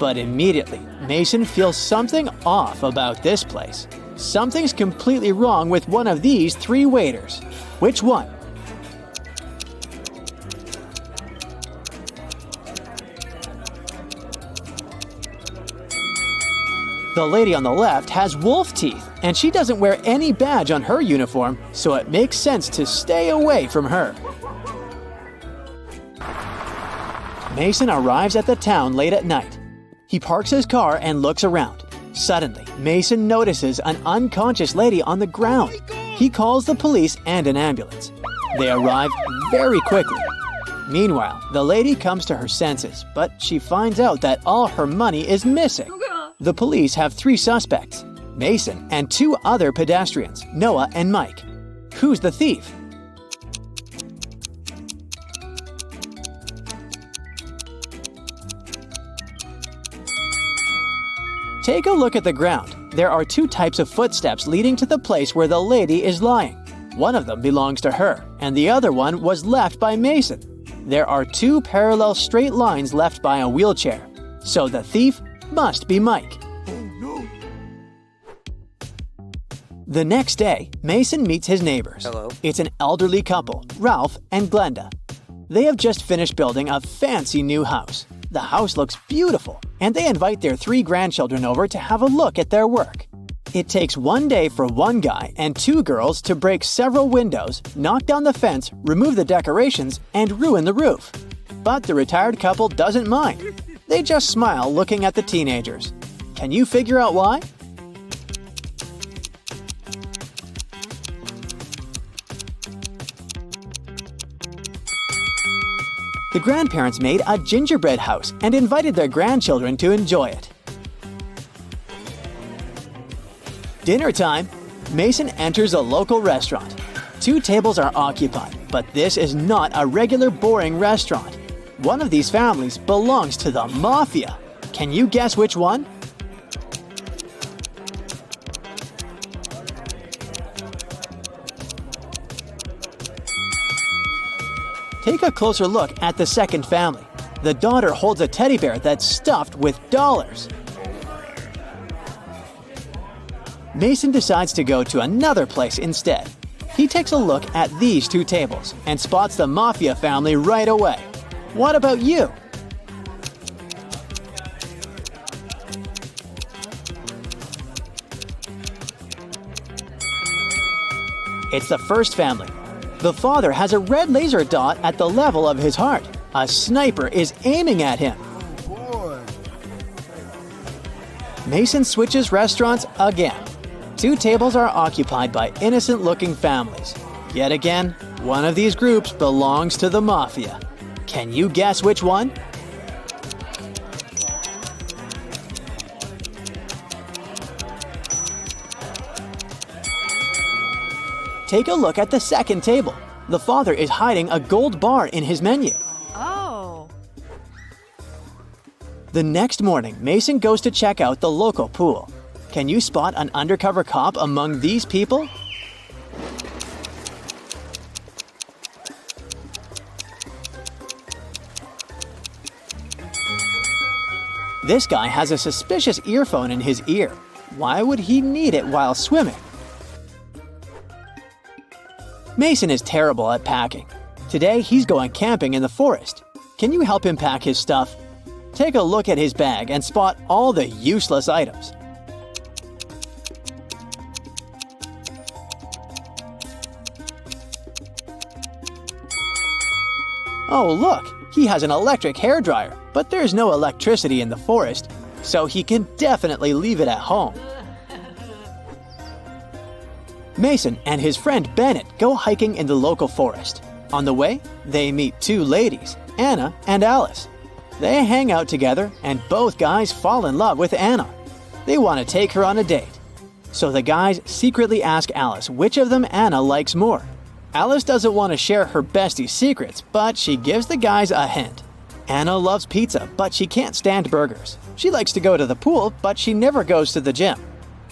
But immediately, Mason feels something off about this place. Something's completely wrong with one of these 3 waiters. Which one? The lady on the left has wolf teeth, and she doesn't wear any badge on her uniform, so it makes sense to stay away from her. Mason arrives at the town late at night. He parks his car and looks around. Suddenly, Mason notices an unconscious lady on the ground. He calls the police and an ambulance. They arrive very quickly. Meanwhile, the lady comes to her senses, but she finds out that all her money is missing. The police have 3 suspects, Mason and 2 other pedestrians, Noah and Mike. Who's the thief? Take a look at the ground. There are 2 types of footsteps leading to the place where the lady is lying. One of them belongs to her, and the other one was left by Mason. There are 2 parallel straight lines left by a wheelchair. So the thief must be Mike. Oh no! The next day, Mason meets his neighbors. Hello. It's an elderly couple, Ralph and Glenda. They have just finished building a fancy new house. The house looks beautiful, and they invite their 3 grandchildren over to have a look at their work. It takes 1 day for 1 guy and 2 girls to break several windows, knock down the fence, remove the decorations, and ruin the roof. But the retired couple doesn't mind. They just smile looking at the teenagers. Can you figure out why? The grandparents made a gingerbread house and invited their grandchildren to enjoy it. Dinner time. Mason enters a local restaurant. 2 tables are occupied, but this is not a regular boring restaurant. One of these families belongs to the mafia. Can you guess which one? Take a closer look at the second family. The daughter holds a teddy bear that's stuffed with dollars. Mason decides to go to another place instead. He takes a look at these 2 tables and spots the mafia family right away. What about you? It's the first family. The father has a red laser dot at the level of his heart. A sniper is aiming at him. Mason switches restaurants again. 2 tables are occupied by innocent-looking families. Yet again, one of these groups belongs to the mafia. Can you guess which one? Take a look at the second table. The father is hiding a gold bar in his menu. Oh. The next morning, Mason goes to check out the local pool. Can you spot an undercover cop among these people? This guy has a suspicious earphone in his ear. Why would he need it while swimming? Mason is terrible at packing. Today, he's going camping in the forest. Can you help him pack his stuff? Take a look at his bag and spot all the useless items. Oh look, he has an electric hairdryer, but there's no electricity in the forest, so he can definitely leave it at home. Mason and his friend Bennett go hiking in the local forest. On the way, they meet 2 ladies, Anna and Alice. They hang out together and both guys fall in love with Anna. They want to take her on a date. So the guys secretly ask Alice which of them Anna likes more. Alice doesn't want to share her bestie's secrets, but she gives the guys a hint. Anna loves pizza, but she can't stand burgers. She likes to go to the pool, but she never goes to the gym.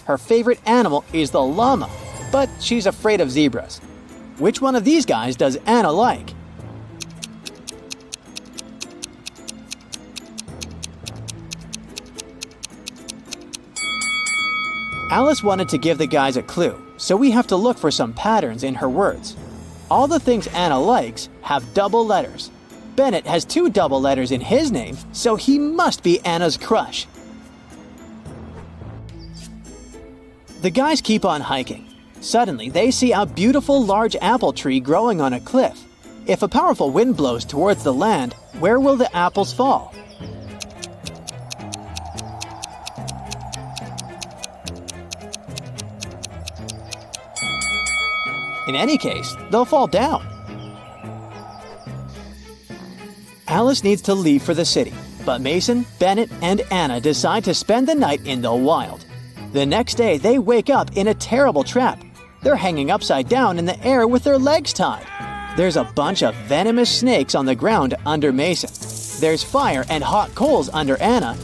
Her favorite animal is the llama, but she's afraid of zebras. Which one of these guys does Anna like? Alice wanted to give the guys a clue, so we have to look for some patterns in her words. All the things Anna likes have double letters. Bennett has 2 double letters in his name, so he must be Anna's crush. The guys keep on hiking. Suddenly, they see a beautiful large apple tree growing on a cliff. If a powerful wind blows towards the land, where will the apples fall? In any case, they'll fall down. Alice needs to leave for the city, but Mason, Bennett, and Anna decide to spend the night in the wild. The next day, they wake up in a terrible trap. They're hanging upside down in the air with their legs tied. There's a bunch of venomous snakes on the ground under Mason. There's fire and hot coals under Anna,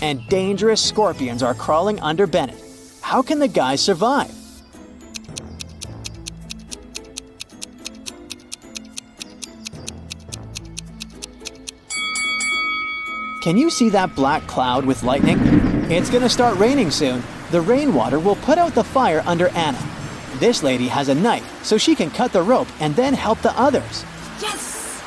and dangerous scorpions are crawling under Bennett. How can the guys survive? Can you see that black cloud with lightning? It's gonna start raining soon. The rainwater will put out the fire under Anna. This lady has a knife, so she can cut the rope and then help the others. Yes!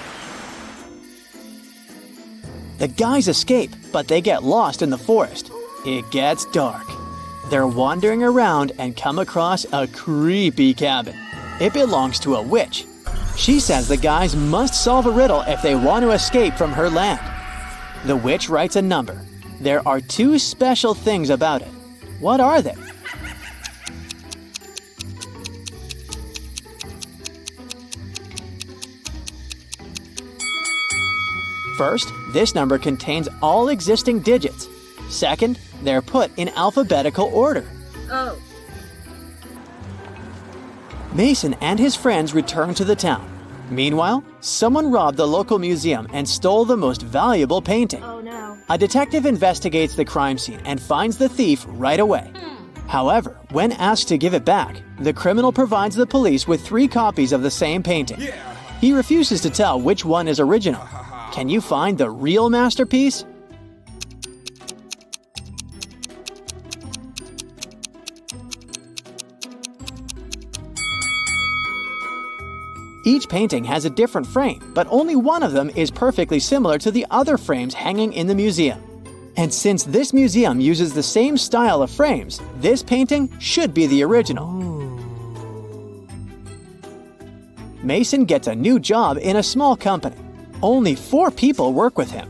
The guys escape, but they get lost in the forest. It gets dark. They're wandering around and come across a creepy cabin. It belongs to a witch. She says the guys must solve a riddle if they want to escape from her land. The witch writes a number. There are 2 special things about it. What are they? First, this number contains all existing digits. Second, they're put in alphabetical order. Oh. Mason and his friends return to the town. Meanwhile, someone robbed the local museum and stole the most valuable painting. Oh no. A detective investigates the crime scene and finds the thief right away. However, when asked to give it back, the criminal provides the police with 3 copies of the same painting. He refuses to tell which one is original. Can you find the real masterpiece? Each painting has a different frame, but only one of them is perfectly similar to the other frames hanging in the museum. And since this museum uses the same style of frames, this painting should be the original. Mason gets a new job in a small company. Only 4 people work with him.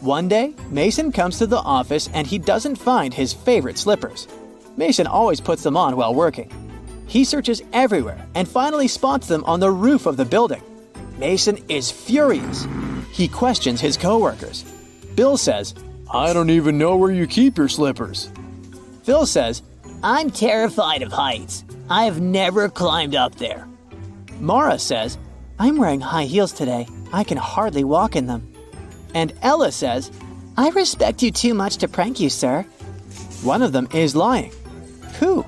One day, Mason comes to the office and he doesn't find his favorite slippers. Mason always puts them on while working. He searches everywhere and finally spots them on the roof of the building. Mason is furious. He questions his coworkers. Bill says, "I don't even know where you keep your slippers." Phil says, I'm terrified of heights. I've never climbed up there. Mara says, I'm wearing high heels today. I can hardly walk in them. and Ella says, I respect you too much to prank you, sir. one of them is lying. Who?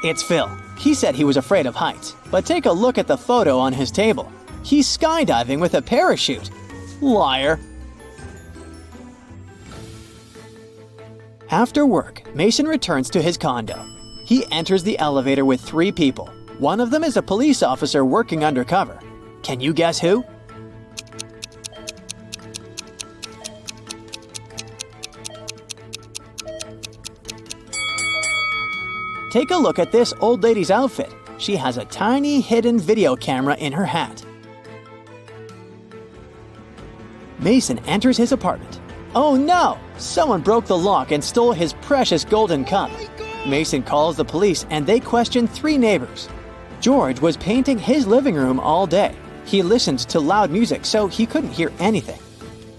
It's Phil. He said he was afraid of heights, but take a look at the photo on his table. He's skydiving with a parachute. Liar. After work, Mason returns to his condo. He enters the elevator with 3 people. One of them is a police officer working undercover. Can you guess who? Take a look at this old lady's outfit. She has a tiny hidden video camera in her hat. Mason enters his apartment. Oh no! Someone broke the lock and stole his precious golden cup. Mason calls the police and they question 3 neighbors. George was painting his living room all day. He listened to loud music so he couldn't hear anything.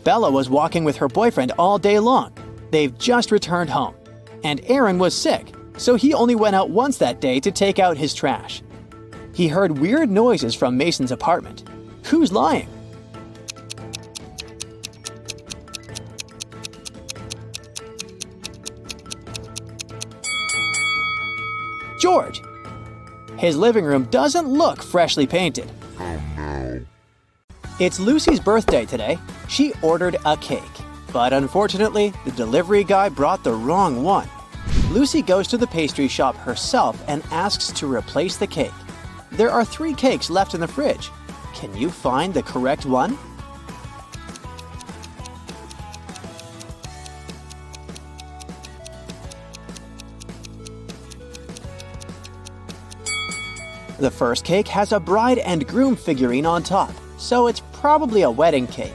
Bella was walking with her boyfriend all day long. They've just returned home. And Aaron was sick, so he only went out once that day to take out his trash. He heard weird noises from Mason's apartment. Who's lying? George. His living room doesn't look freshly painted. Oh no. It's Lucy's birthday today. She ordered a cake, but unfortunately, the delivery guy brought the wrong one. Lucy goes to the pastry shop herself and asks to replace the cake. There are 3 cakes left in the fridge. Can you find the correct one? The first cake has a bride and groom figurine on top, so it's probably a wedding cake.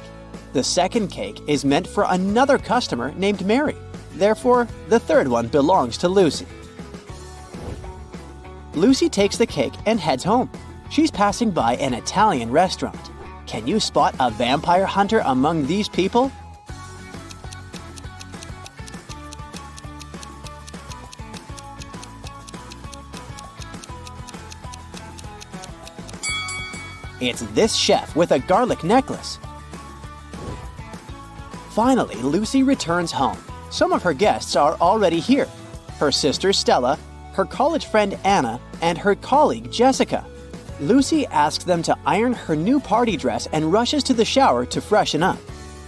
The second cake is meant for another customer named Mary. Therefore, the third one belongs to Lucy. Lucy takes the cake and heads home. She's passing by an Italian restaurant. Can you spot a vampire hunter among these people? It's this chef with a garlic necklace. Finally, Lucy returns home. Some of her guests are already here. Her sister Stella, her college friend Anna, and her colleague Jessica. Lucy asks them to iron her new party dress and rushes to the shower to freshen up.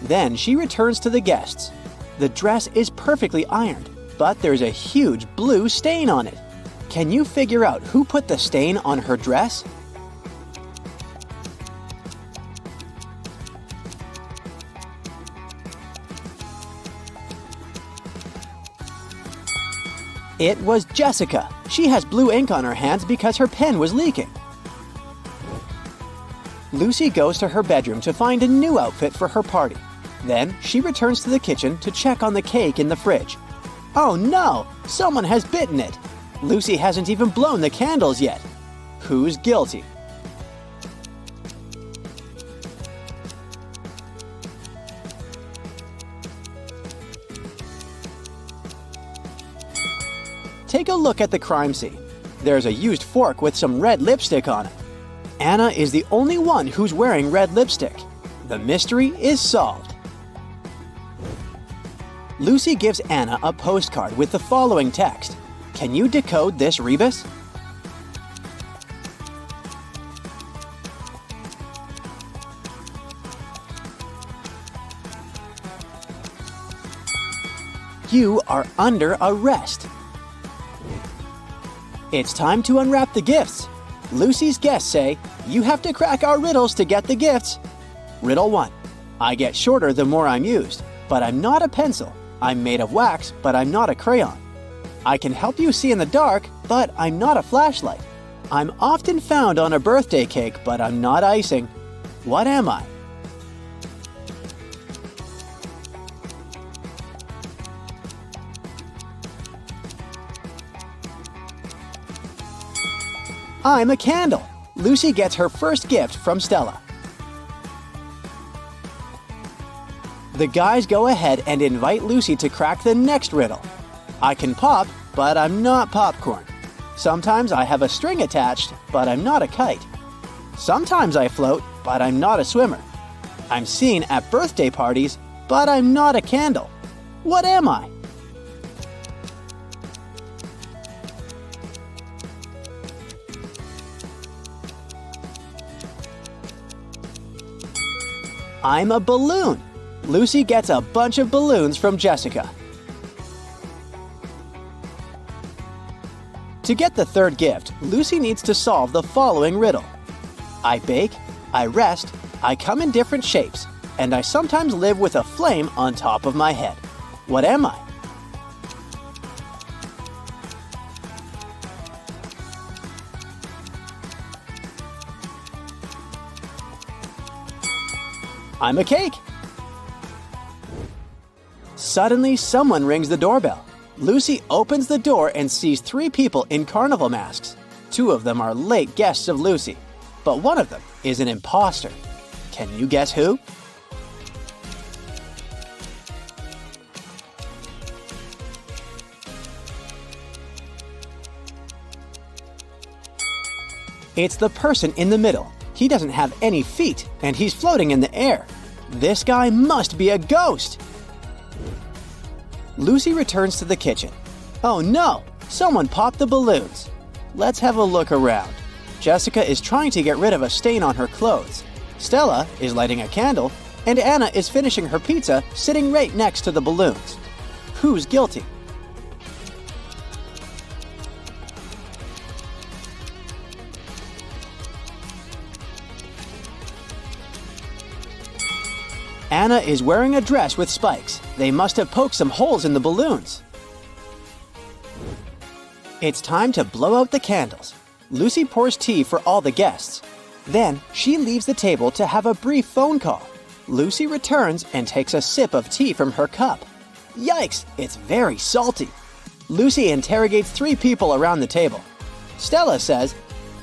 Then she returns to the guests. The dress is perfectly ironed, but there's a huge blue stain on it. Can you figure out who put the stain on her dress? It was Jessica. She has blue ink on her hands because her pen was leaking. Lucy goes to her bedroom to find a new outfit for her party. Then she returns to the kitchen to check on the cake in the fridge. Oh no! Someone has bitten it! Lucy hasn't even blown the candles yet. Who's guilty? Take a look at the crime scene. There's a used fork with some red lipstick on it. Anna is the only one who's wearing red lipstick. The mystery is solved. Lucy gives Anna a postcard with the following text. Can you decode this rebus? You are under arrest. It's time to unwrap the gifts. Lucy's guests say, you have to crack our riddles to get the gifts. Riddle 1. I get shorter the more I'm used, but I'm not a pencil. I'm made of wax, but I'm not a crayon. I can help you see in the dark, but I'm not a flashlight. I'm often found on a birthday cake, but I'm not icing. What am I? I'm a candle. Lucy gets her first gift from Stella. The guys go ahead and invite Lucy to crack the next riddle. I can pop, but I'm not popcorn. Sometimes I have a string attached, but I'm not a kite. Sometimes I float, but I'm not a swimmer. I'm seen at birthday parties, but I'm not a candle. What am I? I'm a balloon. Lucy gets a bunch of balloons from Jessica. To get the third gift, Lucy needs to solve the following riddle. I bake, I rest, I come in different shapes, and I sometimes live with a flame on top of my head. What am I? I'm a cake. Suddenly, someone rings the doorbell. Lucy opens the door and sees 3 people in carnival masks. 2 of them are late guests of Lucy, but one of them is an imposter. Can you guess who? It's the person in the middle. He doesn't have any feet, and he's floating in the air. This guy must be a ghost! Lucy returns to the kitchen. Oh no! Someone popped the balloons. Let's have a look around. Jessica is trying to get rid of a stain on her clothes. Stella is lighting a candle, and Anna is finishing her pizza sitting right next to the balloons. Who's guilty? Anna is wearing a dress with spikes. They must have poked some holes in the balloons. It's time to blow out the candles. Lucy pours tea for all the guests. Then she leaves the table to have a brief phone call. Lucy returns and takes a sip of tea from her cup. Yikes, it's very salty. Lucy interrogates 3 people around the table. Stella says,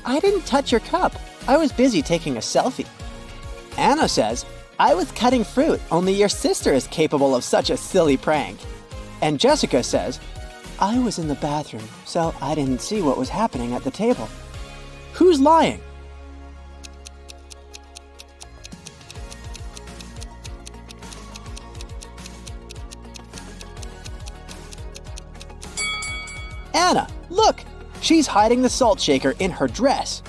I didn't touch your cup. I was busy taking a selfie. Anna says, I was cutting fruit, only your sister is capable of such a silly prank. And Jessica says, I was in the bathroom, so I didn't see what was happening at the table. Who's lying? Anna, look! She's hiding the salt shaker in her dress.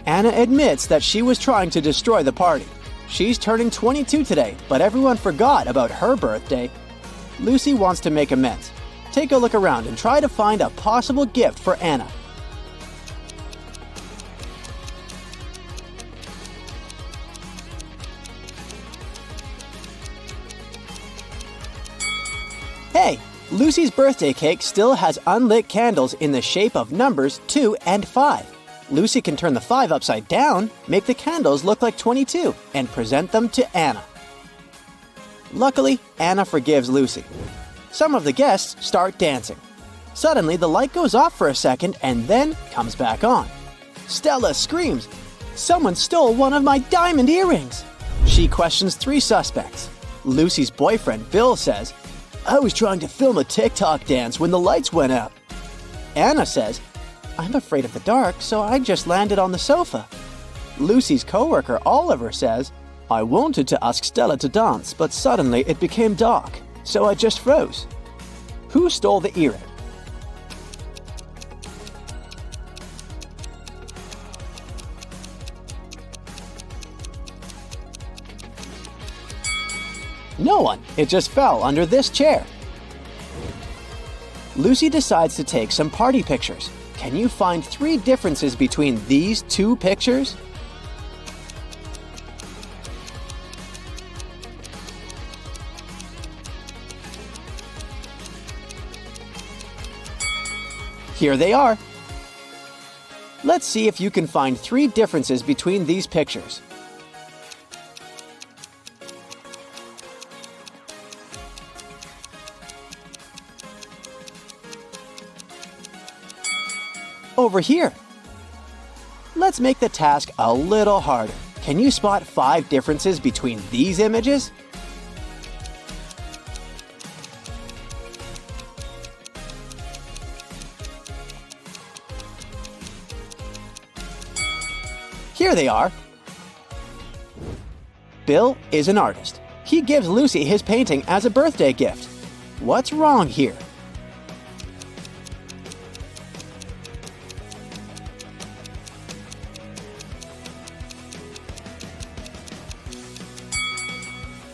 Anna admits that she was trying to destroy the party. She's turning 22 today, but everyone forgot about her birthday. Lucy wants to make amends. Take a look around and try to find a possible gift for Anna. Hey, Lucy's birthday cake still has unlit candles in the shape of numbers 2 and 5. Lucy can turn the 5 upside down, make the candles look like 22, and present them to Anna. Luckily, Anna forgives Lucy. Some of the guests start dancing. Suddenly, the light goes off for a second and then comes back on. Stella screams, "Someone stole one of my diamond earrings!" She questions 3 suspects. Lucy's boyfriend, Bill, says, "I was trying to film a TikTok dance when the lights went out." Anna says, "I'm afraid of the dark, so I just landed on the sofa." Lucy's coworker, Oliver, says, "I wanted to ask Stella to dance, but suddenly it became dark, so I just froze." Who stole the earring? No one. It just fell under this chair. Lucy decides to take some party pictures. Can you find 3 differences between these 2 pictures? Here they are. Let's see if you can find 3 differences between these pictures. Over here. Let's make the task a little harder. Can you spot 5 differences between these images? Here they are. Bill is an artist. He gives Lucy his painting as a birthday gift. What's wrong here?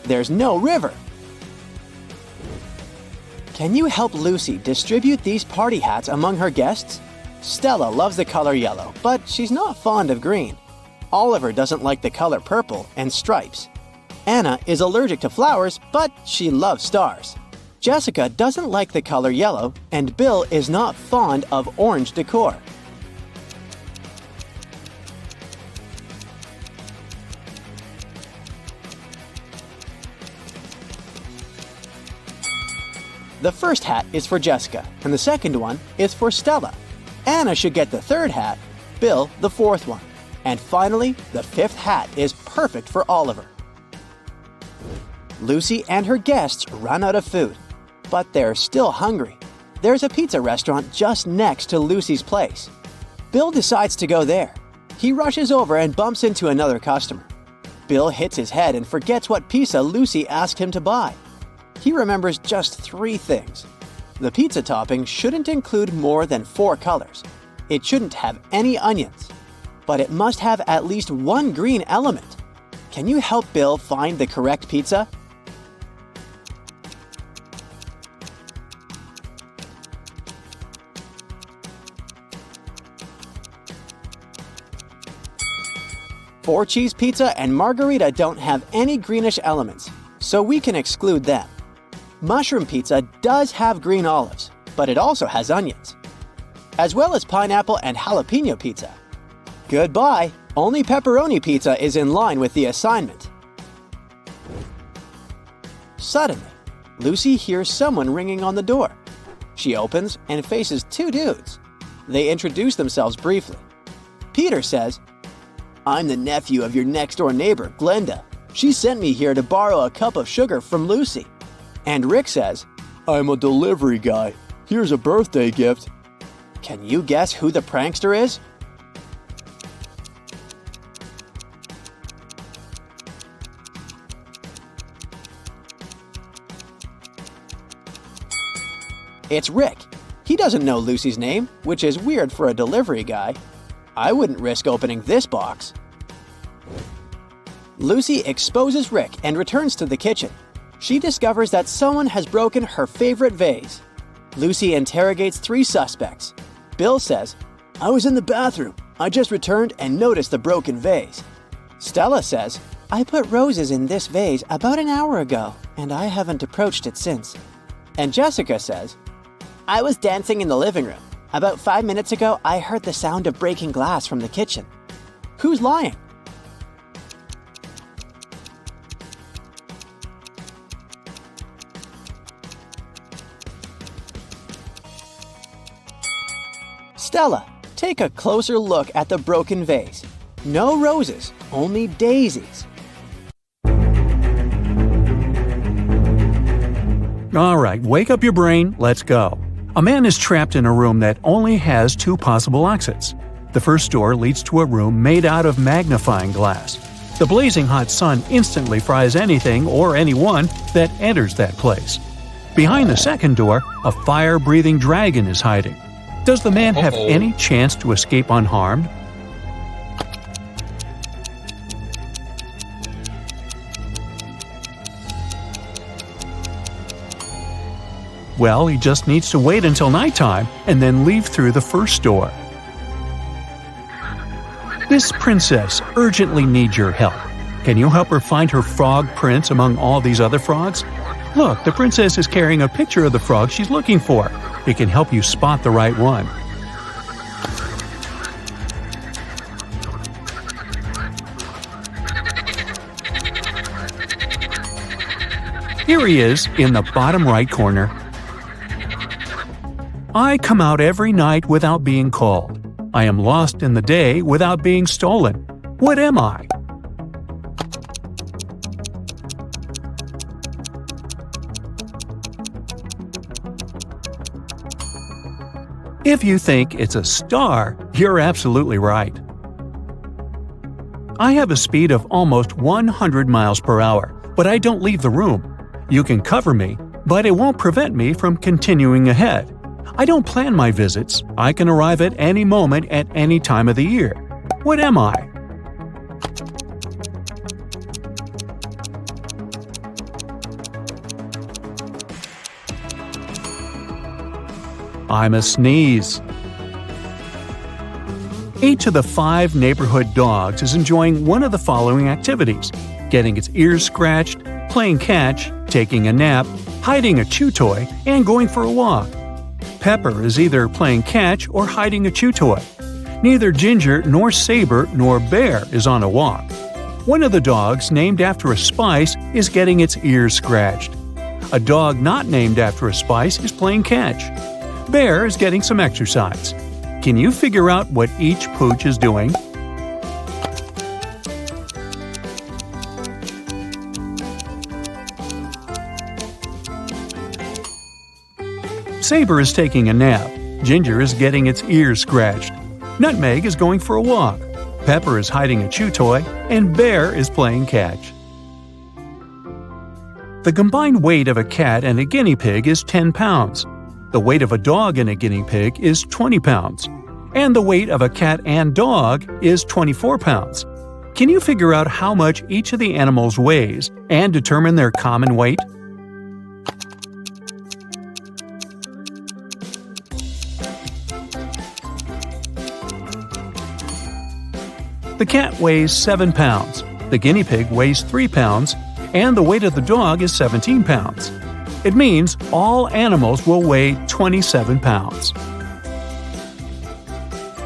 There's no river. Can you help Lucy distribute these party hats among her guests? Stella loves the color yellow, but she's not fond of green. Oliver doesn't like the color purple and stripes. Anna is allergic to flowers, but she loves stars. Jessica doesn't like the color yellow, and Bill is not fond of orange decor. The first hat is for Jessica, and the second one is for Stella. Anna should get the 3rd hat, Bill the 4th one. And finally, the 5th hat is perfect for Oliver. Lucy and her guests run out of food, but they're still hungry. There's a pizza restaurant just next to Lucy's place. Bill decides to go there. He rushes over and bumps into another customer. Bill hits his head and forgets what pizza Lucy asked him to buy. He remembers just 3 things. The pizza topping shouldn't include more than 4 colors. It shouldn't have any onions. But it must have at least 1 green element. Can you help Bill find the correct pizza? Four-cheese pizza and margarita don't have any greenish elements, so we can exclude them. Mushroom pizza does have green olives, but it also has onions, as well as pineapple and jalapeno pizza. Goodbye! Only pepperoni pizza is in line with the assignment. Suddenly, Lucy hears someone ringing on the door. She opens and faces 2 dudes. They introduce themselves briefly. Peter says, "I'm the nephew of your next-door neighbor, Glenda. She sent me here to borrow a cup of sugar from Lucy." And Rick says, "I'm a delivery guy. Here's a birthday gift." Can you guess who the prankster is? It's Rick. He doesn't know Lucy's name, which is weird for a delivery guy. I wouldn't risk opening this box. Lucy exposes Rick and returns to the kitchen. She discovers that someone has broken her favorite vase. Lucy interrogates 3 suspects. Bill says, "I was in the bathroom. I just returned and noticed the broken vase." Stella says, "I put roses in this vase about an hour ago, and I haven't approached it since." And Jessica says, "I was dancing in the living room. About 5 minutes ago, I heard the sound of breaking glass from the kitchen." Who's lying? Stella, take a closer look at the broken vase. No roses, only daisies. All right, wake up your brain, let's go. A man is trapped in a room that only has two possible exits. The first door leads to a room made out of magnifying glass. The blazing hot sun instantly fries anything or anyone that enters that place. Behind the second door, a fire-breathing dragon is hiding. Does the man have any chance to escape unharmed? Well, he just needs to wait until nighttime and then leave through the first door. This princess urgently needs your help. Can you help her find her frog prince among all these other frogs? Look, the princess is carrying a picture of the frog she's looking for. It can help you spot the right one. Here he is in the bottom right corner. I come out every night without being called. I am lost in the day without being stolen. What am I? If you think it's a star, you're absolutely right. I have a speed of almost 100 miles per hour, but I don't leave the room. You can cover me, but it won't prevent me from continuing ahead. I don't plan my visits. I can arrive at any moment at any time of the year. What am I? I'm a sneeze. Each of the 5 neighborhood dogs is enjoying one of the following activities: getting its ears scratched, playing catch, taking a nap, hiding a chew toy, and going for a walk. Pepper is either playing catch or hiding a chew toy. Neither Ginger nor Saber nor Bear is on a walk. One of the dogs named after a spice is getting its ears scratched. A dog not named after a spice is playing catch. Bear is getting some exercise. Can you figure out what each pooch is doing? Saber is taking a nap. Ginger is getting its ears scratched. Nutmeg is going for a walk. Pepper is hiding a chew toy. And Bear is playing catch. The combined weight of a cat and a guinea pig is 10 pounds. The weight of a dog and a guinea pig is 20 pounds. And the weight of a cat and dog is 24 pounds. Can you figure out how much each of the animals weighs and determine their common weight? The cat weighs 7 pounds, the guinea pig weighs 3 pounds, and the weight of the dog is 17 pounds. It means all animals will weigh 27 pounds.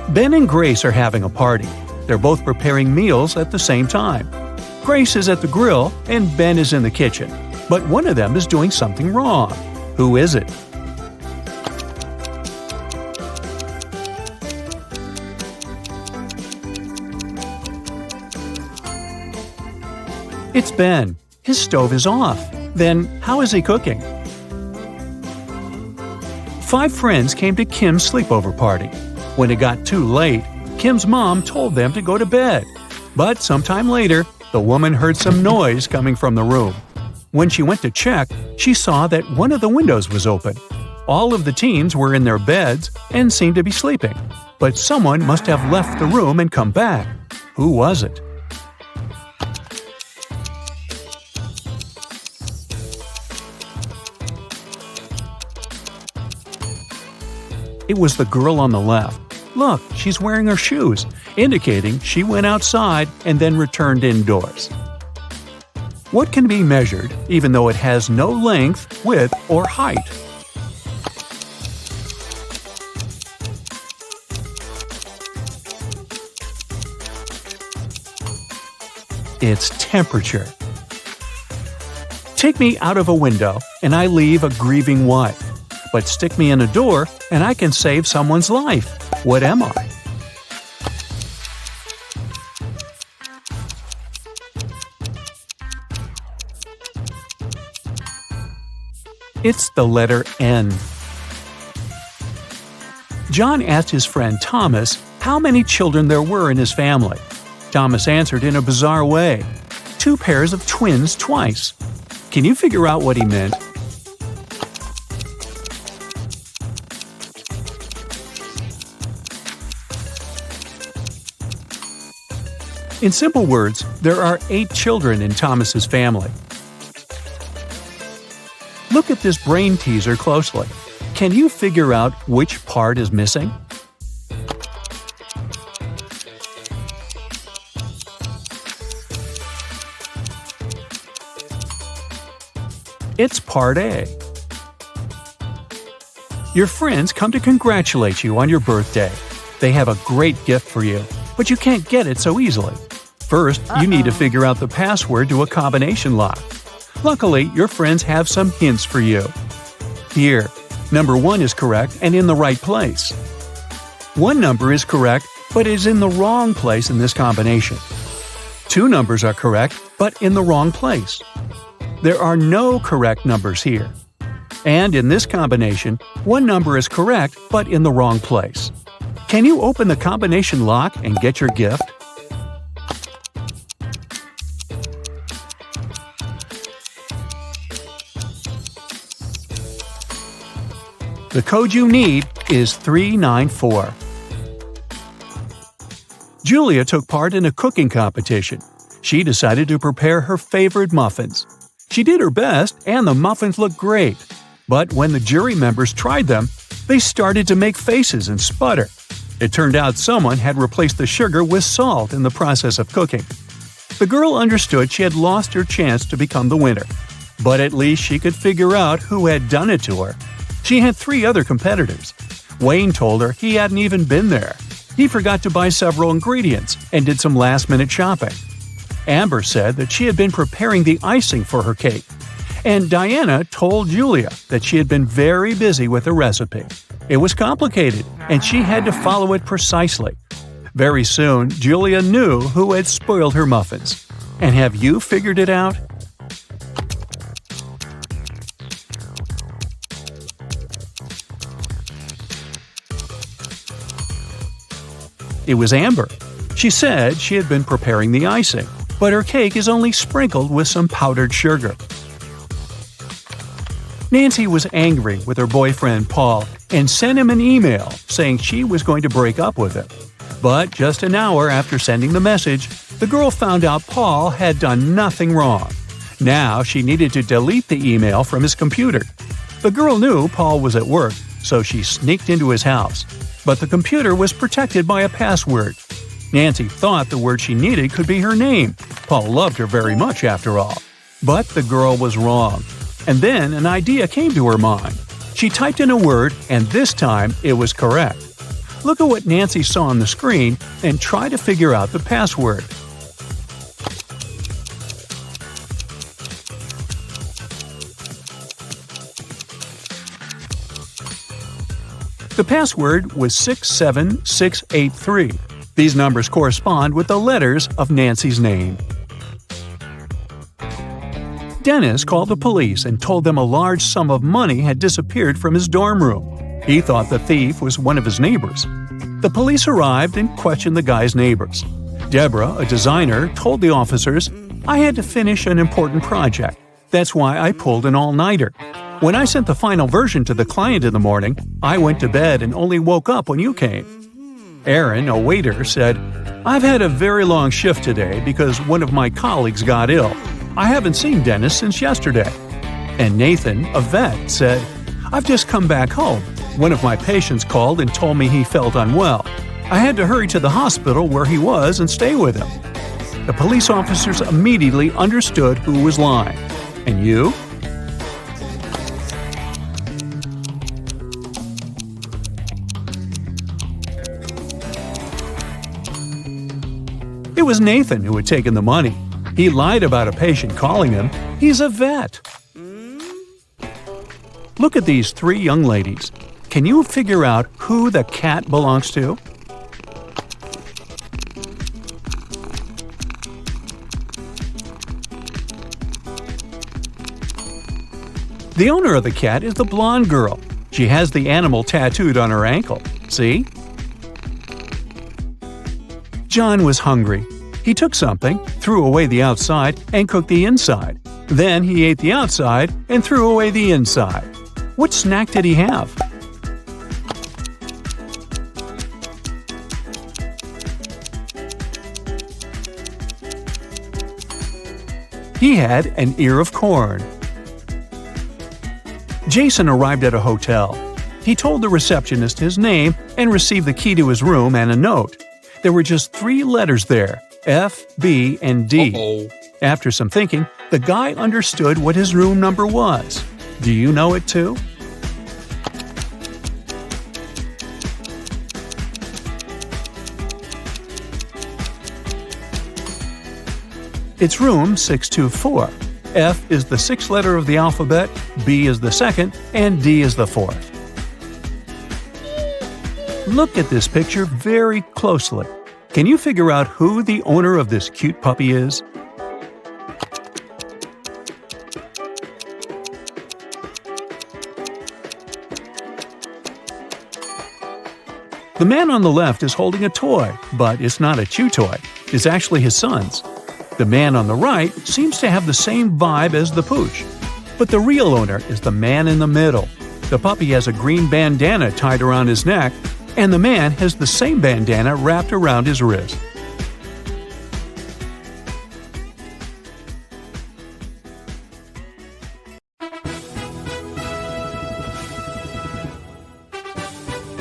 Ben and Grace are having a party. They're both preparing meals at the same time. Grace is at the grill and Ben is in the kitchen, but one of them is doing something wrong. Who is it? It's Ben. His stove is off. Then how is he cooking? 5 friends came to Kim's sleepover party. When it got too late, Kim's mom told them to go to bed. But sometime later, the woman heard some noise coming from the room. When she went to check, she saw that one of the windows was open. All of the teens were in their beds and seemed to be sleeping. But someone must have left the room and come back. Who was it? It was the girl on the left. Look, she's wearing her shoes, indicating she went outside and then returned indoors. What can be measured even though it has no length, width, or height? It's temperature. Take me out of a window and I leave a grieving wife. But stick me in a door and I can save someone's life. What am I? It's the letter N. John asked his friend Thomas how many children there were in his family. Thomas answered in a bizarre way, 2 pairs of twins twice. Can you figure out what he meant? In simple words, there are 8 children in Thomas's family. Look at this brain teaser closely. Can you figure out which part is missing? It's part A. Your friends come to congratulate you on your birthday. They have a great gift for you, but you can't get it so easily. First, you need to figure out the password to a combination lock. Luckily, your friends have some hints for you. Here, number 1 is correct and in the right place. 1 number is correct, but is in the wrong place in this combination. 2 numbers are correct, but in the wrong place. There are no correct numbers here. And in this combination, 1 number is correct, but in the wrong place. Can you open the combination lock and get your gift? The code you need is 394. Julia took part in a cooking competition. She decided to prepare her favorite muffins. She did her best, and the muffins looked great. But when the jury members tried them, they started to make faces and sputter. It turned out someone had replaced the sugar with salt in the process of cooking. The girl understood she had lost her chance to become the winner. But at least she could figure out who had done it to her. She had 3 other competitors. Wayne told her he hadn't even been there. He forgot to buy several ingredients and did some last-minute shopping. Amber said that she had been preparing the icing for her cake. And Diana told Julia that she had been very busy with the recipe. It was complicated, and she had to follow it precisely. Very soon, Julia knew who had spoiled her muffins. And have you figured it out? It was Amber. She said she had been preparing the icing, but her cake is only sprinkled with some powdered sugar. Nancy was angry with her boyfriend Paul and sent him an email saying she was going to break up with him. But just an hour after sending the message, the girl found out Paul had done nothing wrong. Now she needed to delete the email from his computer. The girl knew Paul was at work, so she sneaked into his house. But the computer was protected by a password. Nancy thought the word she needed could be her name. Paul loved her very much after all. But the girl was wrong. And then an idea came to her mind. She typed in a word, and this time it was correct. Look at what Nancy saw on the screen and try to figure out the password. The password was 67683. These numbers correspond with the letters of Nancy's name. Dennis called the police and told them a large sum of money had disappeared from his dorm room. He thought the thief was one of his neighbors. The police arrived and questioned the guy's neighbors. Deborah, a designer, told the officers, "I had to finish an important project. That's why I pulled an all-nighter. When I sent the final version to the client in the morning, I went to bed and only woke up when you came." Aaron, a waiter, said, "I've had a very long shift today because one of my colleagues got ill. I haven't seen Dennis since yesterday." And Nathan, a vet, said, "I've just come back home. One of my patients called and told me he felt unwell. I had to hurry to the hospital where he was and stay with him." The police officers immediately understood who was lying. And you? It was Nathan who had taken the money. He lied about a patient calling him. He's a vet. Look at these 3 young ladies. Can you figure out who the cat belongs to? The owner of the cat is the blonde girl. She has the animal tattooed on her ankle. See? John was hungry. He took something, threw away the outside, and cooked the inside. Then he ate the outside and threw away the inside. What snack did he have? He had an ear of corn. Jason arrived at a hotel. He told the receptionist his name and received the key to his room and a note. There were just 3 letters there, F, B, and D. Uh-oh. After some thinking, the guy understood what his room number was. Do you know it too? It's room 624. F is the 6th letter of the alphabet, B is the 2nd, and D is the 4th. Look at this picture very closely. Can you figure out who the owner of this cute puppy is? The man on the left is holding a toy, but it's not a chew toy. It's actually his son's. The man on the right seems to have the same vibe as the pooch. But the real owner is the man in the middle. The puppy has a green bandana tied around his neck, and the man has the same bandana wrapped around his wrist.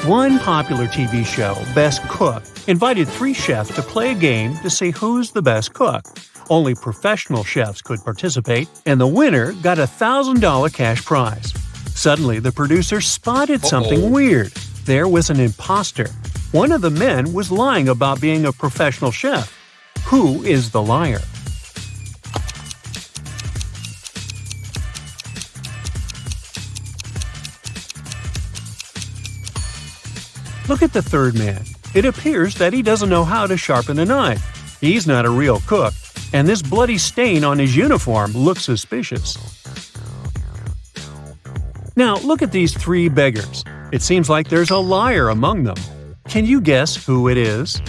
One popular TV show, Best Cook, invited 3 chefs to play a game to see who's the best cook. Only professional chefs could participate, and the winner got a $1,000 cash prize. Suddenly, the producer spotted something weird. There was an imposter. One of the men was lying about being a professional chef. Who is the liar? Look at the third man. It appears that he doesn't know how to sharpen a knife. He's not a real cook, and this bloody stain on his uniform looks suspicious. Now, look at these 3 beggars. It seems like there's a liar among them. Can you guess who it is?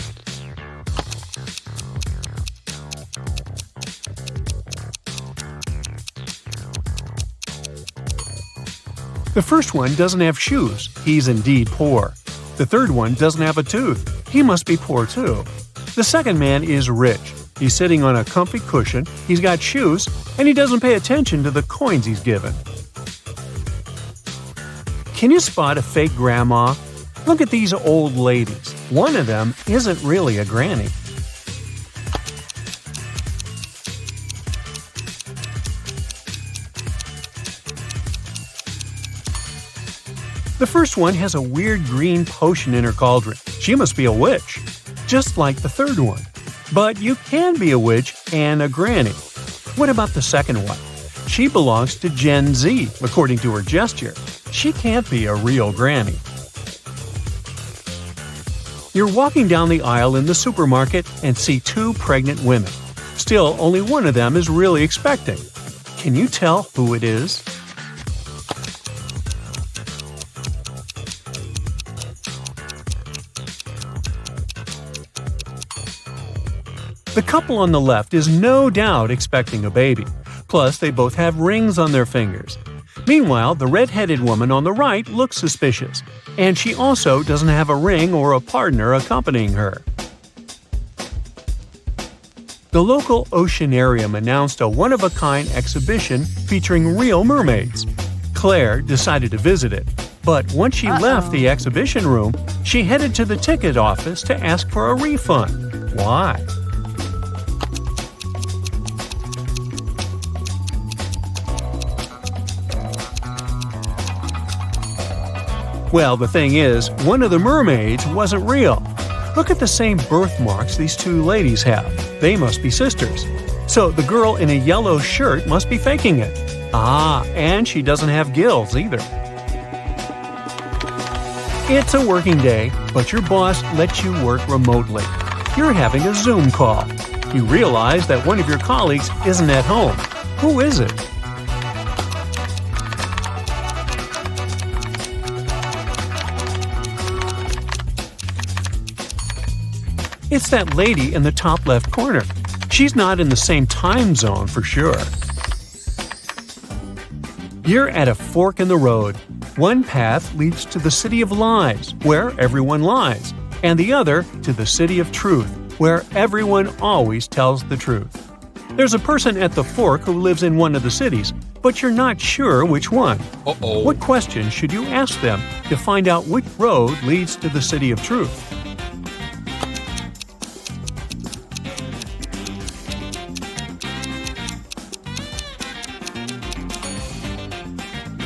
The first one doesn't have shoes. He's indeed poor. The third one doesn't have a tooth. He must be poor too. The second man is rich. He's sitting on a comfy cushion, he's got shoes, and he doesn't pay attention to the coins he's given. Can you spot a fake grandma? Look at these old ladies. One of them isn't really a granny. The first one has a weird green potion in her cauldron. She must be a witch, just like the third one. But you can be a witch and a granny. What about the second one? She belongs to Gen Z, according to her gesture. She can't be a real granny. You're walking down the aisle in the supermarket and see 2 pregnant women. Still, only one of them is really expecting. Can you tell who it is? The couple on the left is no doubt expecting a baby. Plus, they both have rings on their fingers. Meanwhile, the red-headed woman on the right looks suspicious, and she also doesn't have a ring or a partner accompanying her. The local oceanarium announced a one-of-a-kind exhibition featuring real mermaids. Claire decided to visit it, but once she left the exhibition room, she headed to the ticket office to ask for a refund. Why? Well, the thing is, one of the mermaids wasn't real. Look at the same birthmarks these 2 ladies have. They must be sisters. So the girl in a yellow shirt must be faking it. Ah, and she doesn't have gills either. It's a working day, but your boss lets you work remotely. You're having a Zoom call. You realize that one of your colleagues isn't at home. Who is it? It's that lady in the top left corner. She's not in the same time zone for sure. You're at a fork in the road. One path leads to the city of lies, where everyone lies, and the other to the city of truth, where everyone always tells the truth. There's a person at the fork who lives in one of the cities, but you're not sure which one. Uh-oh. What question should you ask them to find out which road leads to the city of truth?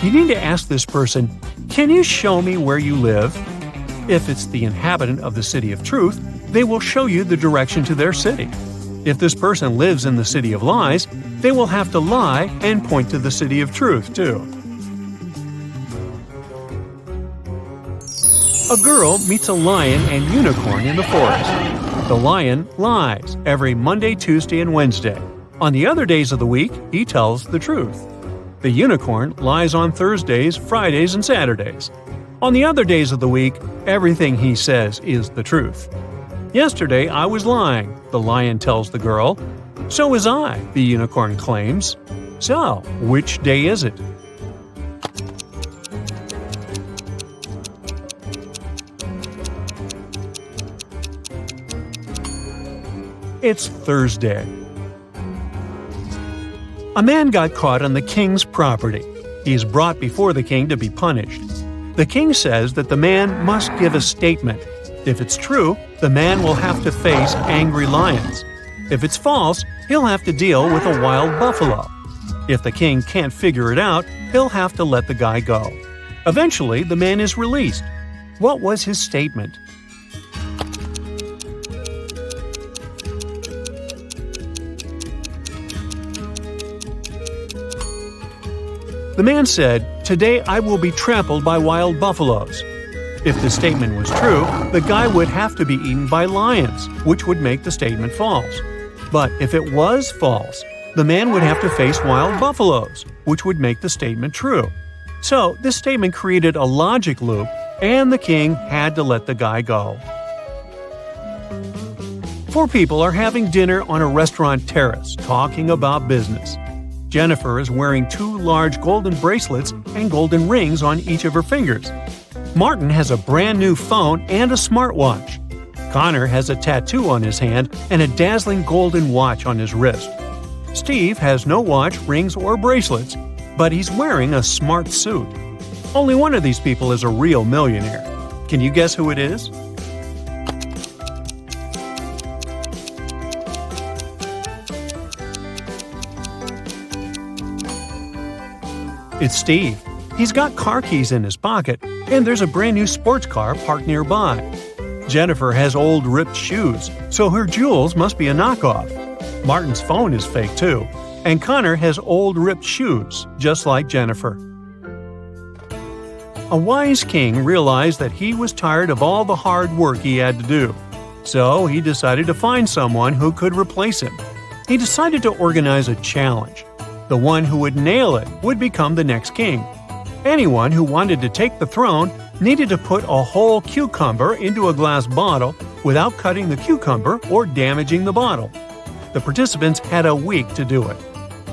You need to ask this person, "Can you show me where you live?" If it's the inhabitant of the city of truth, they will show you the direction to their city. If this person lives in the city of lies, they will have to lie and point to the city of truth, too. A girl meets a lion and unicorn in the forest. The lion lies every Monday, Tuesday, and Wednesday. On the other days of the week, he tells the truth. The unicorn lies on Thursdays, Fridays, and Saturdays. On the other days of the week, everything he says is the truth. "Yesterday I was lying," the lion tells the girl. "So was I," the unicorn claims. "So, which day is it?" It's Thursday. A man got caught on the king's property. He is brought before the king to be punished. The king says that the man must give a statement. If it's true, the man will have to face angry lions. If it's false, he'll have to deal with a wild buffalo. If the king can't figure it out, he'll have to let the guy go. Eventually, the man is released. What was his statement? The man said, "Today I will be trampled by wild buffaloes." If the statement was true, the guy would have to be eaten by lions, which would make the statement false. But if it was false, the man would have to face wild buffaloes, which would make the statement true. So this statement created a logic loop, and the king had to let the guy go. 4 people are having dinner on a restaurant terrace, talking about business. Jennifer is wearing 2 large golden bracelets and golden rings on each of her fingers. Martin has a brand new phone and a smartwatch. Connor has a tattoo on his hand and a dazzling golden watch on his wrist. Steve has no watch, rings, or bracelets, but he's wearing a smart suit. Only one of these people is a real millionaire. Can you guess who it is? It's Steve. He's got car keys in his pocket, and there's a brand new sports car parked nearby. Jennifer has old ripped shoes, so her jewels must be a knockoff. Martin's phone is fake too, and Connor has old ripped shoes, just like Jennifer. A wise king realized that he was tired of all the hard work he had to do, so he decided to find someone who could replace him. He decided to organize a challenge. The one who would nail it would become the next king. Anyone who wanted to take the throne needed to put a whole cucumber into a glass bottle without cutting the cucumber or damaging the bottle. The participants had a week to do it.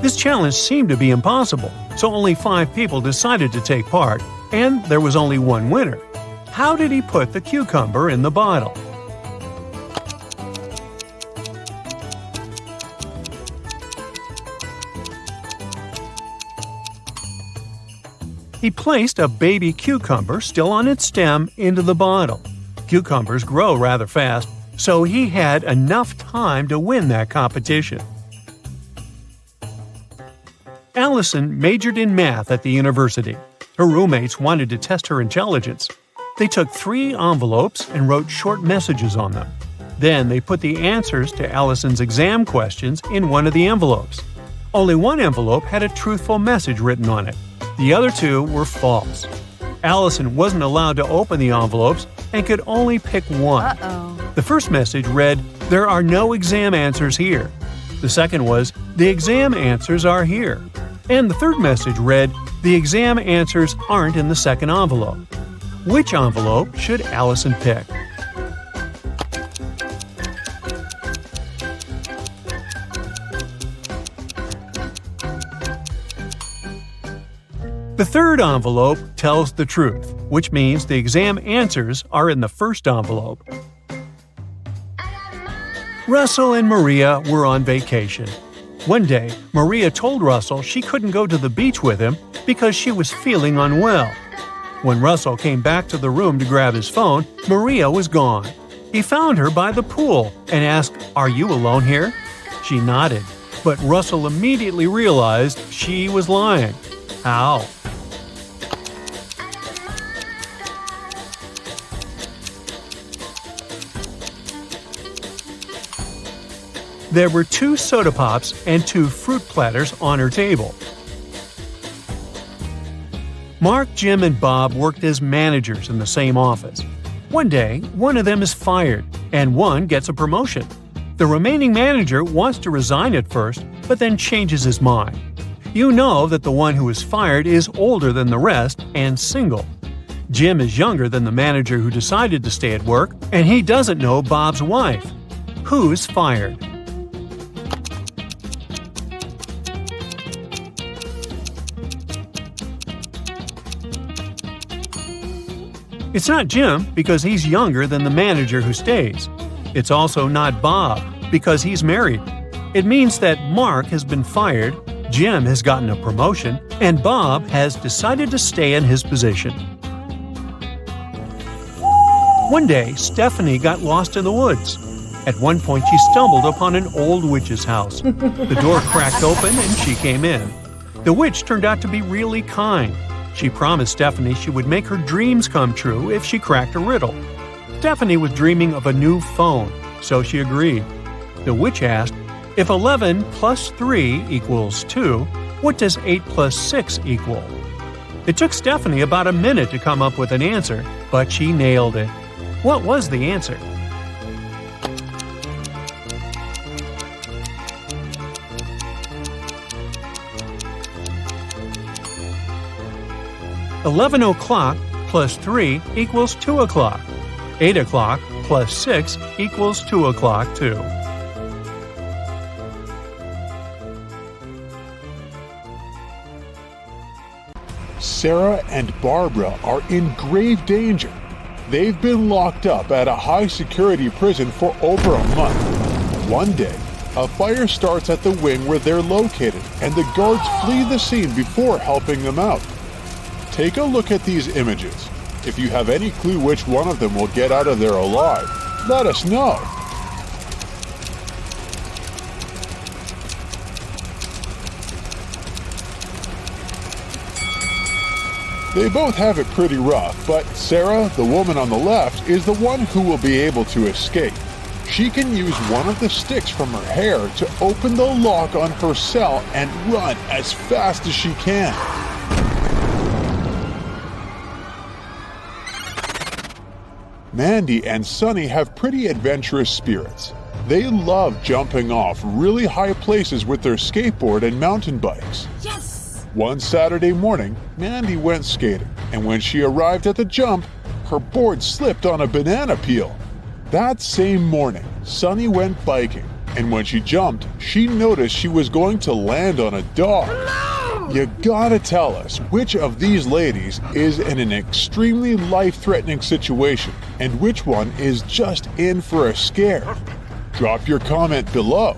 This challenge seemed to be impossible, so only 5 people decided to take part, and there was only one winner. How did he put the cucumber in the bottle? He placed a baby cucumber still on its stem into the bottle. Cucumbers grow rather fast, so he had enough time to win that competition. Allison majored in math at the university. Her roommates wanted to test her intelligence. They took 3 envelopes and wrote short messages on them. Then they put the answers to Allison's exam questions in one of the envelopes. Only one envelope had a truthful message written on it. The other 2 were false. Allison wasn't allowed to open the envelopes and could only pick one. Uh-oh. The first message read, "There are no exam answers here." The second was, "The exam answers are here." And the third message read, "The exam answers aren't in the second envelope." Which envelope should Allison pick? The third envelope tells the truth, which means the exam answers are in the first envelope. Russell and Maria were on vacation. One day, Maria told Russell she couldn't go to the beach with him because she was feeling unwell. When Russell came back to the room to grab his phone, Maria was gone. He found her by the pool and asked, "Are you alone here?" She nodded, but Russell immediately realized she was lying. How? There were 2 soda pops and 2 fruit platters on her table. Mark, Jim, and Bob worked as managers in the same office. One day, one of them is fired, and one gets a promotion. The remaining manager wants to resign at first, but then changes his mind. You know that the one who is fired is older than the rest and single. Jim is younger than the manager who decided to stay at work, and he doesn't know Bob's wife. Who's fired? It's not Jim because he's younger than the manager who stays. It's also not Bob because he's married. It means that Mark has been fired, Jim has gotten a promotion, and Bob has decided to stay in his position. One day, Stephanie got lost in the woods. At one point, she stumbled upon an old witch's house. The door cracked open and she came in. The witch turned out to be really kind. She promised Stephanie she would make her dreams come true if she cracked a riddle. Stephanie was dreaming of a new phone, so she agreed. The witch asked, "If 11 plus 3 equals 2, what does 8 plus 6 equal?" It took Stephanie about a minute to come up with an answer, but she nailed it. What was the answer? "11 o'clock plus 3 equals 2 o'clock. 8 o'clock plus 6 equals 2 o'clock too." Sarah and Barbara are in grave danger. They've been locked up at a high-security prison for over a month. One day, a fire starts at the wing where they're located, and the guards flee the scene before helping them out. Take a look at these images. If you have any clue which one of them will get out of there alive, let us know. They both have it pretty rough, but Sarah, the woman on the left, is the one who will be able to escape. She can use one of the sticks from her hair to open the lock on her cell and run as fast as she can. Mandy and Sunny have pretty adventurous spirits. They love jumping off really high places with their skateboard and mountain bikes. Yes! One Saturday morning, Mandy went skating, and when she arrived at the jump, her board slipped on a banana peel. That same morning, Sunny went biking, and when she jumped, she noticed she was going to land on a dog. You gotta tell us which of these ladies is in an extremely life-threatening situation and which one is just in for a scare. Drop your comment below.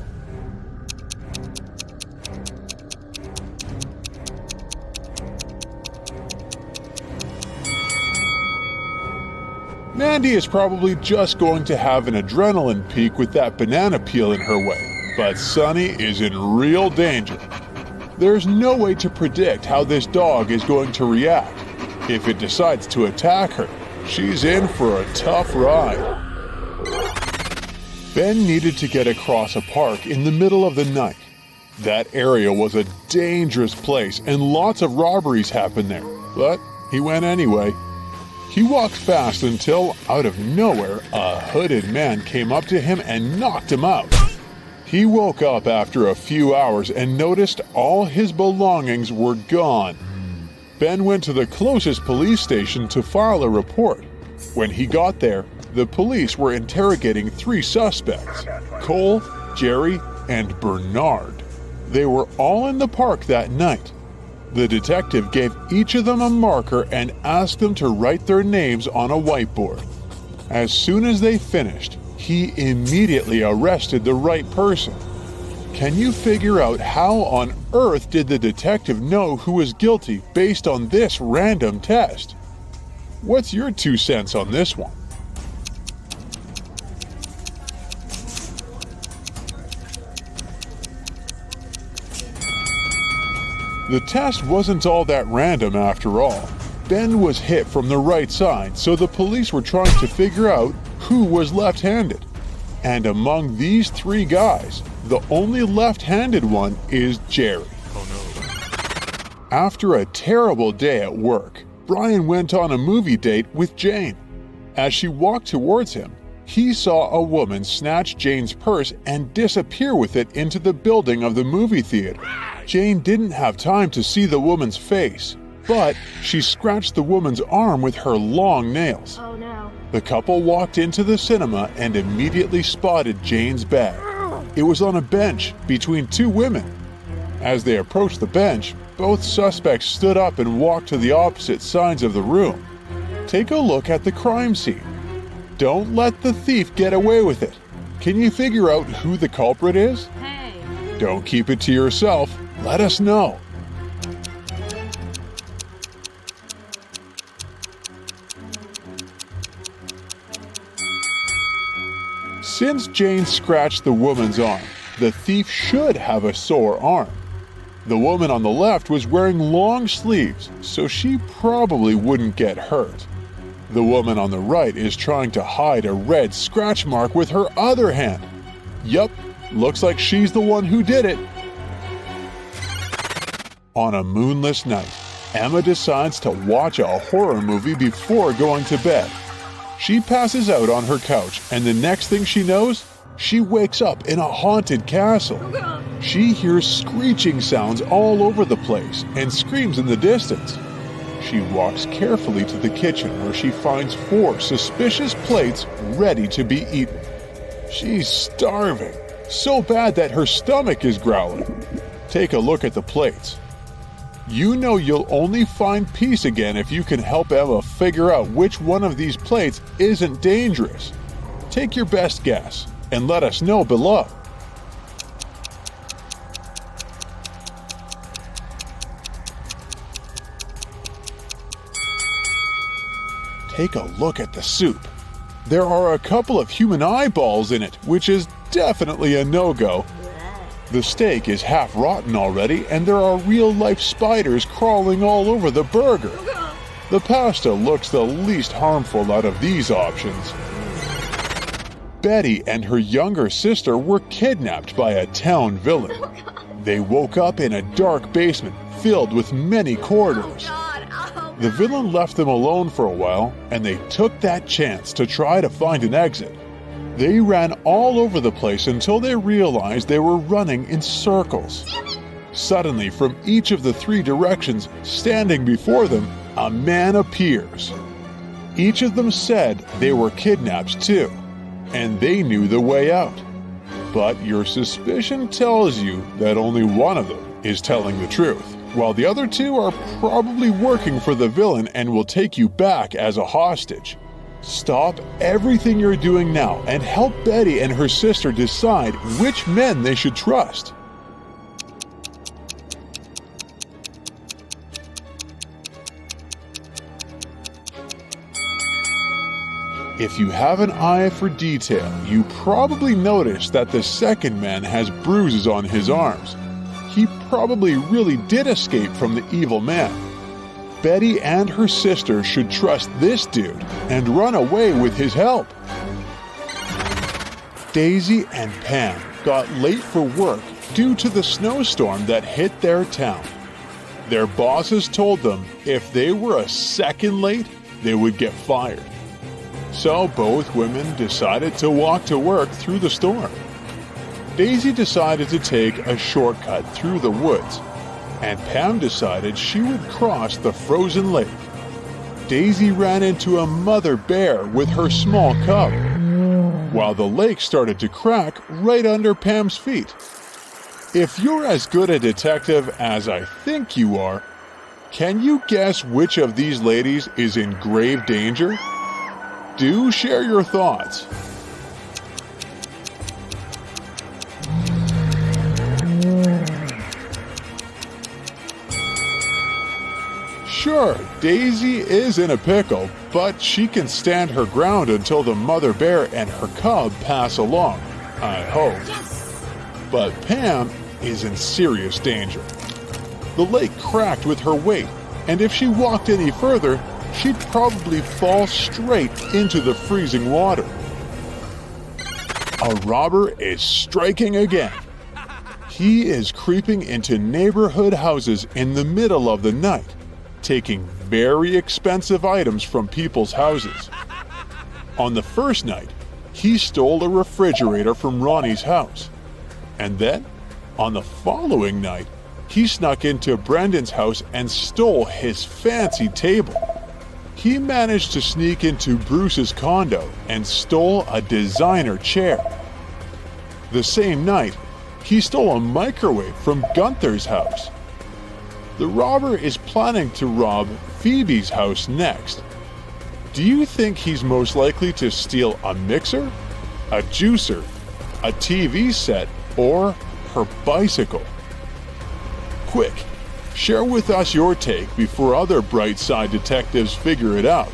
Mandy is probably just going to have an adrenaline peak with that banana peel in her way, but Sunny is in real danger. There's no way to predict how this dog is going to react. If it decides to attack her, she's in for a tough ride. Ben needed to get across a park in the middle of the night. That area was a dangerous place and lots of robberies happened there, but he went anyway. He walked fast until, out of nowhere, a hooded man came up to him and knocked him out. He woke up after a few hours and noticed all his belongings were gone. Ben went to the closest police station to file a report. When he got there, the police were interrogating 3 suspects, Cole, Jerry, and Bernard. They were all in the park that night. The detective gave each of them a marker and asked them to write their names on a whiteboard. As soon as they finished, he immediately arrested the right person. Can you figure out how on earth did the detective know who was guilty based on this random test? What's your 2 cents on this one? The test wasn't all that random after all. Ben was hit from the right side, so the police were trying to figure out who was left-handed. And among these 3 guys, the only left-handed one is Jerry. After a terrible day at work, Brian went on a movie date with Jane. As she walked towards him, he saw a woman snatch Jane's purse and disappear with it into the building of the movie theater. Jane didn't have time to see the woman's face, but she scratched the woman's arm with her long nails. Oh no. The couple walked into the cinema and immediately spotted Jane's bag. It was on a bench between 2 women. As they approached the bench, both suspects stood up and walked to the opposite sides of the room. Take a look at the crime scene. Don't let the thief get away with it. Can you figure out who the culprit is? Hey. Don't keep it to yourself. Let us know. Since Jane scratched the woman's arm, the thief should have a sore arm. The woman on the left was wearing long sleeves, so she probably wouldn't get hurt. The woman on the right is trying to hide a red scratch mark with her other hand. Yup, looks like she's the one who did it. On a moonless night, Emma decides to watch a horror movie before going to bed. She passes out on her couch, and the next thing she knows, she wakes up in a haunted castle. She hears screeching sounds all over the place and screams in the distance. She walks carefully to the kitchen where she finds 4 suspicious plates ready to be eaten. She's starving, so bad that her stomach is growling. Take a look at the plates. You know you'll only find peace again if you can help Emma figure out which one of these plates isn't dangerous. Take your best guess and let us know below. Take a look at the soup. There are a couple of human eyeballs in it, which is definitely a no-go. The steak is half rotten already, and there are real-life spiders crawling all over the burger. The pasta looks the least harmful out of these options. Betty and her younger sister were kidnapped by a town villain. They woke up in a dark basement filled with many corridors. The villain left them alone for a while, and they took that chance to try to find an exit. They ran all over the place until they realized they were running in circles. Suddenly, from each of the 3 directions, standing before them, a man appears. Each of them said they were kidnapped too, and they knew the way out. But your suspicion tells you that only one of them is telling the truth, while the other 2 are probably working for the villain and will take you back as a hostage. Stop everything you're doing now and help Betty and her sister decide which men they should trust. If you have an eye for detail, you probably noticed that the second man has bruises on his arms. He probably really did escape from the evil man. Betty and her sister should trust this dude and run away with his help. Daisy and Pam got late for work due to the snowstorm that hit their town. Their bosses told them if they were a second late, they would get fired. So both women decided to walk to work through the storm. Daisy decided to take a shortcut through the woods, and Pam decided she would cross the frozen lake. Daisy ran into a mother bear with her small cub, while the lake started to crack right under Pam's feet. If you're as good a detective as I think you are, can you guess which of these ladies is in grave danger? Do share your thoughts. Sure, Daisy is in a pickle, but she can stand her ground until the mother bear and her cub pass along, I hope. Yes! But Pam is in serious danger. The lake cracked with her weight, and if she walked any further, she'd probably fall straight into the freezing water. A robber is striking again. He is creeping into neighborhood houses in the middle of the night, taking very expensive items from people's houses. On the first night, he stole a refrigerator from Ronnie's house. And then, on the following night, he snuck into Brendan's house and stole his fancy table. He managed to sneak into Bruce's condo and stole a designer chair. The same night, he stole a microwave from Gunther's house. The robber is planning to rob Phoebe's house next. Do you think he's most likely to steal a mixer, a juicer, a TV set, or her bicycle? Quick, share with us your take before other bright side detectives figure it out.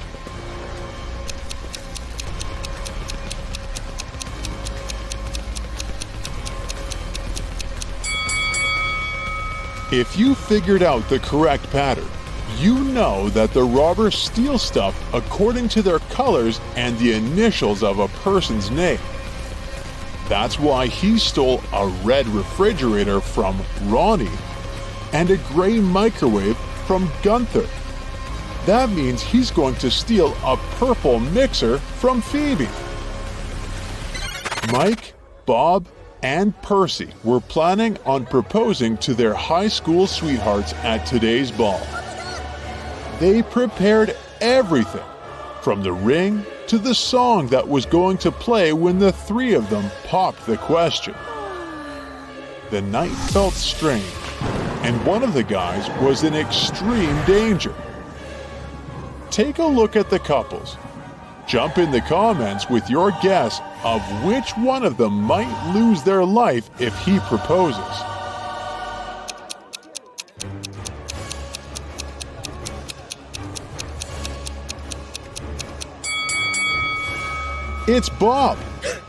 If you figured out the correct pattern, you know that the robbers steal stuff according to their colors and the initials of a person's name. That's why he stole a red refrigerator from Ronnie and a gray microwave from Gunther. That means he's going to steal a purple mixer from Phoebe. Mike, Bob, and Percy were planning on proposing to their high school sweethearts at today's ball. They prepared everything, from the ring to the song that was going to play when the three of them popped the question. The night felt strange, and one of the guys was in extreme danger. Take a look at the couples. Jump in the comments with your guess of which one of them might lose their life if he proposes. It's Bob.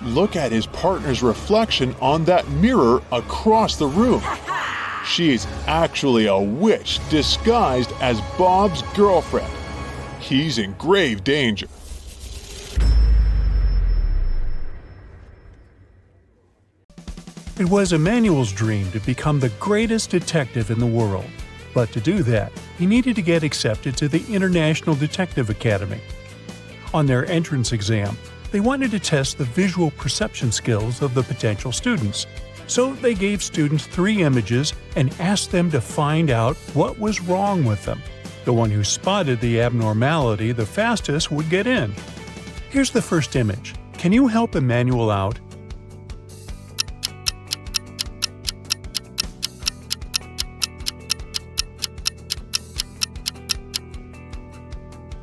Look at his partner's reflection on that mirror across the room. She's actually a witch disguised as Bob's girlfriend. He's in grave danger. It was Emmanuel's dream to become the greatest detective in the world. But to do that, he needed to get accepted to the International Detective Academy. On their entrance exam, they wanted to test the visual perception skills of the potential students. So they gave students 3 images and asked them to find out what was wrong with them. The one who spotted the abnormality the fastest would get in. Here's the first image. Can you help Emmanuel out?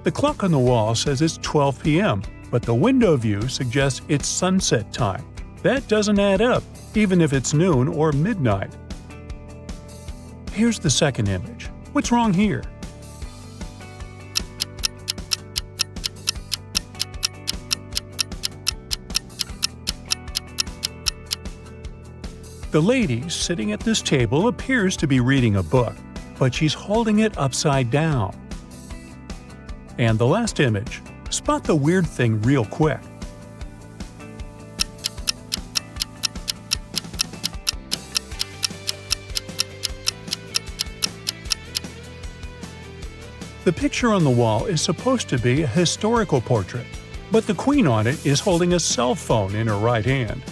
The clock on the wall says it's 12 p.m., but the window view suggests it's sunset time. That doesn't add up, even if it's noon or midnight. Here's the second image. What's wrong here? The lady sitting at this table appears to be reading a book, but she's holding it upside down. And the last image. Spot the weird thing real quick. The picture on the wall is supposed to be a historical portrait, but the queen on it is holding a cell phone in her right hand.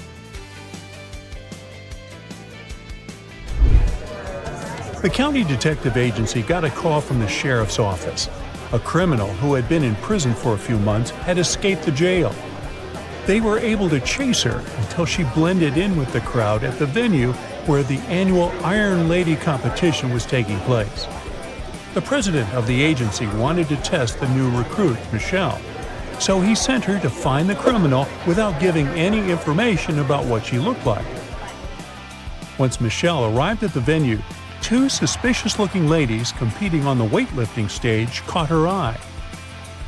The county detective agency got a call from the sheriff's office. A criminal who had been in prison for a few months had escaped the jail. They were able to chase her until she blended in with the crowd at the venue where the annual Iron Lady competition was taking place. The president of the agency wanted to test the new recruit, Michelle, so he sent her to find the criminal without giving any information about what she looked like. Once Michelle arrived at the venue, two suspicious-looking ladies competing on the weightlifting stage caught her eye.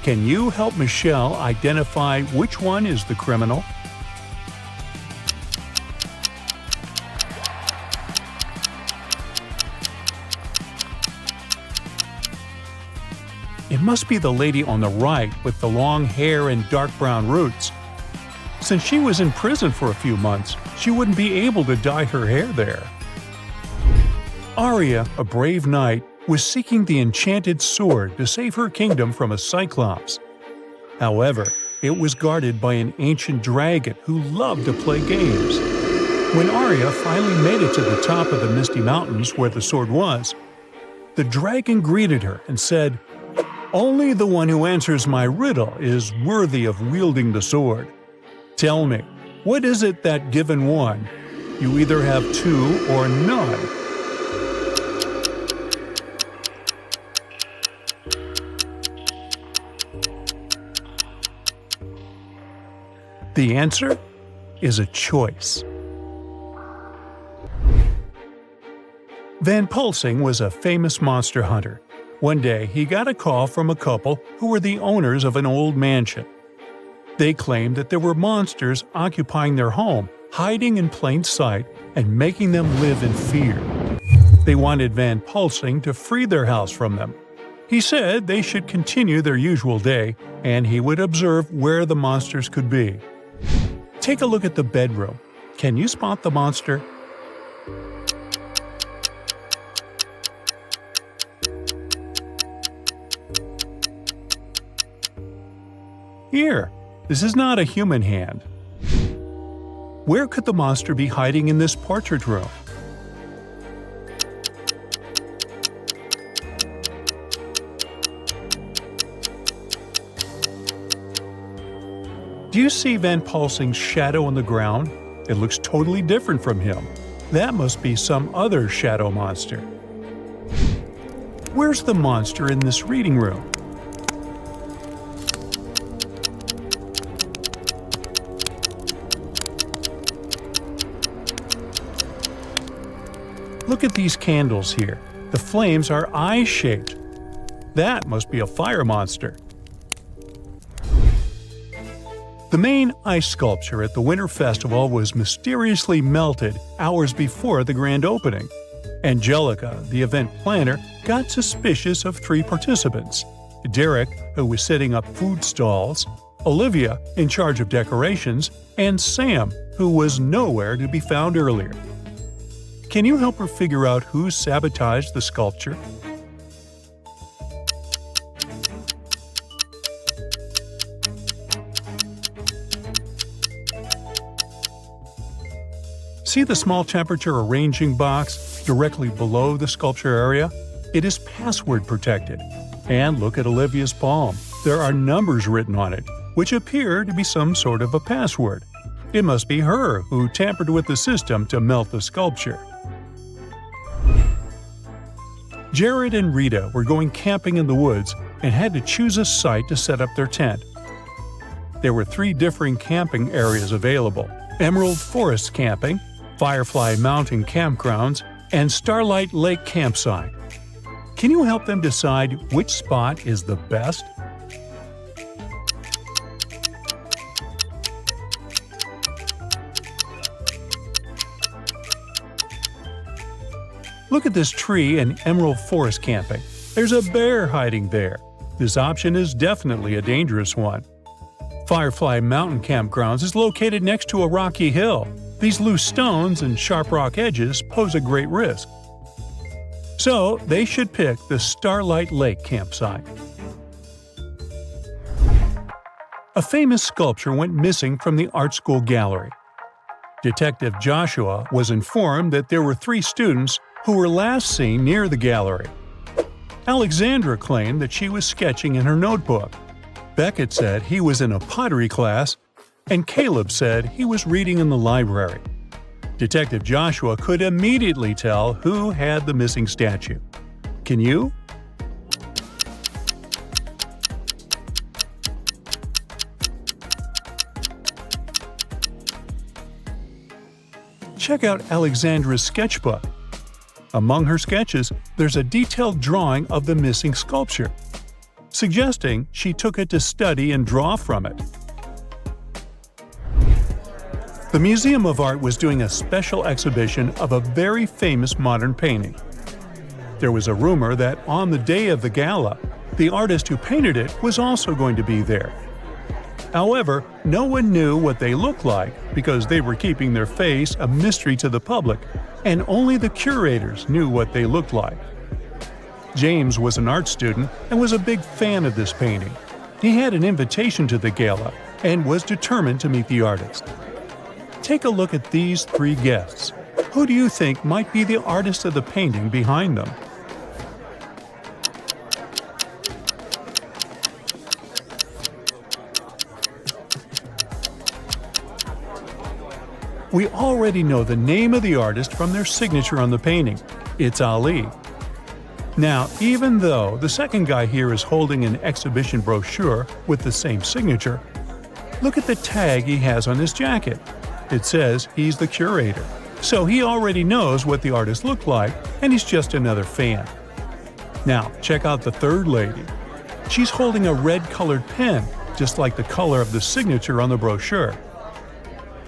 Can you help Michelle identify which one is the criminal? It must be the lady on the right with the long hair and dark brown roots. Since she was in prison for a few months, she wouldn't be able to dye her hair there. Arya, a brave knight, was seeking the enchanted sword to save her kingdom from a cyclops. However, it was guarded by an ancient dragon who loved to play games. When Arya finally made it to the top of the Misty Mountains where the sword was, the dragon greeted her and said, "Only the one who answers my riddle is worthy of wielding the sword. Tell me, what is it that given one, you either have two or none?" The answer is a choice. Van Pulsing was a famous monster hunter. One day, he got a call from a couple who were the owners of an old mansion. They claimed that there were monsters occupying their home, hiding in plain sight and making them live in fear. They wanted Van Pulsing to free their house from them. He said they should continue their usual day, and he would observe where the monsters could be. Take a look at the bedroom. Can you spot the monster? Here, this is not a human hand. Where could the monster be hiding in this portrait room? Do you see Van Pulsing's shadow on the ground? It looks totally different from him. That must be some other shadow monster. Where's the monster in this reading room? Look at these candles here. The flames are eye-shaped. That must be a fire monster. The main ice sculpture at the Winter Festival was mysteriously melted hours before the grand opening. Angelica, the event planner, got suspicious of three participants: Derek, who was setting up food stalls, Olivia, in charge of decorations, and Sam, who was nowhere to be found earlier. Can you help her figure out who sabotaged the sculpture? See the small temperature arranging box directly below the sculpture area? It is password protected. And look at Olivia's palm. There are numbers written on it, which appear to be some sort of a password. It must be her who tampered with the system to melt the sculpture. Jared and Rita were going camping in the woods and had to choose a site to set up their tent. There were three differing camping areas available: Emerald Forest Camping, Firefly Mountain Campgrounds, and Starlight Lake Campsite. Can you help them decide which spot is the best? Look at this tree in Emerald Forest Camping. There's a bear hiding there. This option is definitely a dangerous one. Firefly Mountain Campgrounds is located next to a rocky hill. These loose stones and sharp rock edges pose a great risk. So they should pick the Starlight Lake campsite. A famous sculpture went missing from the art school gallery. Detective Joshua was informed that there were 3 students who were last seen near the gallery. Alexandra claimed that she was sketching in her notebook. Beckett said he was in a pottery class, and Caleb said he was reading in the library. Detective Joshua could immediately tell who had the missing statue. Can you? Check out Alexandra's sketchbook. Among her sketches, there's a detailed drawing of the missing sculpture, suggesting she took it to study and draw from it. The Museum of Art was doing a special exhibition of a very famous modern painting. There was a rumor that on the day of the gala, the artist who painted it was also going to be there. However, no one knew what they looked like because they were keeping their face a mystery to the public, and only the curators knew what they looked like. James was an art student and was a big fan of this painting. He had an invitation to the gala and was determined to meet the artist. Take a look at these 3 guests. Who do you think might be the artist of the painting behind them? We already know the name of the artist from their signature on the painting. It's Ali. Now, even though the second guy here is holding an exhibition brochure with the same signature, look at the tag he has on his jacket. It says he's the curator. So he already knows what the artist looked like, and he's just another fan. Now, check out the third lady. She's holding a red-colored pen, just like the color of the signature on the brochure.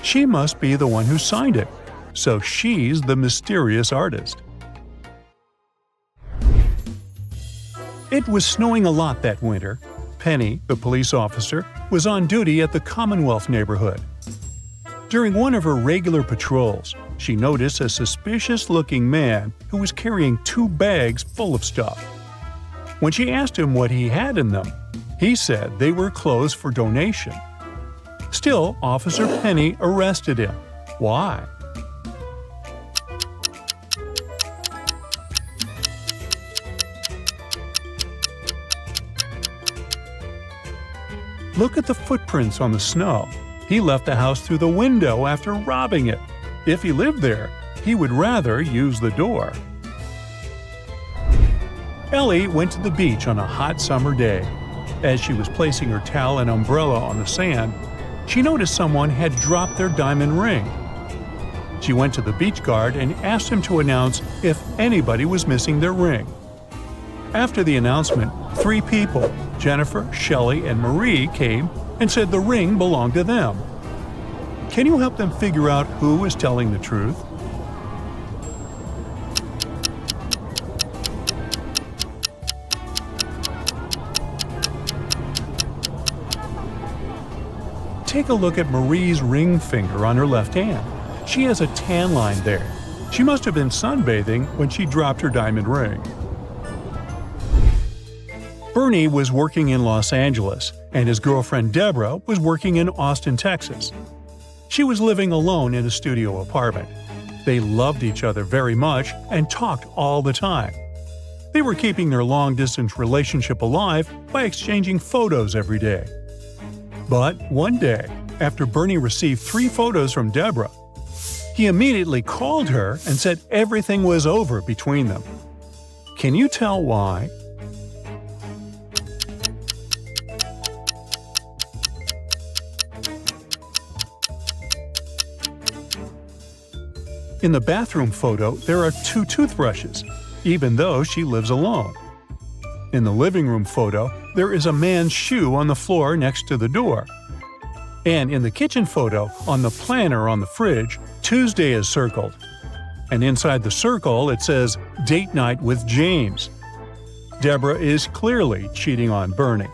She must be the one who signed it, so she's the mysterious artist. It was snowing a lot that winter. Penny, the police officer, was on duty at the Commonwealth neighborhood. During one of her regular patrols, she noticed a suspicious-looking man who was carrying 2 bags full of stuff. When she asked him what he had in them, he said they were clothes for donation. Still, Officer Penny arrested him. Why? Look at the footprints on the snow. He left the house through the window after robbing it. If he lived there, he would rather use the door. Ellie went to the beach on a hot summer day. As she was placing her towel and umbrella on the sand, she noticed someone had dropped their diamond ring. She went to the beach guard and asked him to announce if anybody was missing their ring. After the announcement, 3 people, Jennifer, Shelley, and Marie, came and said the ring belonged to them. Can you help them figure out who is telling the truth? Take a look at Marie's ring finger on her left hand. She has a tan line there. She must have been sunbathing when she dropped her diamond ring. Bernie was working in Los Angeles, and his girlfriend Deborah was working in Austin, Texas. She was living alone in a studio apartment. They loved each other very much and talked all the time. They were keeping their long-distance relationship alive by exchanging photos every day. But one day, after Bernie received 3 photos from Deborah, he immediately called her and said everything was over between them. Can you tell why? In the bathroom photo, there are 2 toothbrushes, even though she lives alone. In the living room photo, there is a man's shoe on the floor next to the door. And in the kitchen photo, on the planner on the fridge, Tuesday is circled. And inside the circle, it says, "Date night with James." Deborah is clearly cheating on Bernie.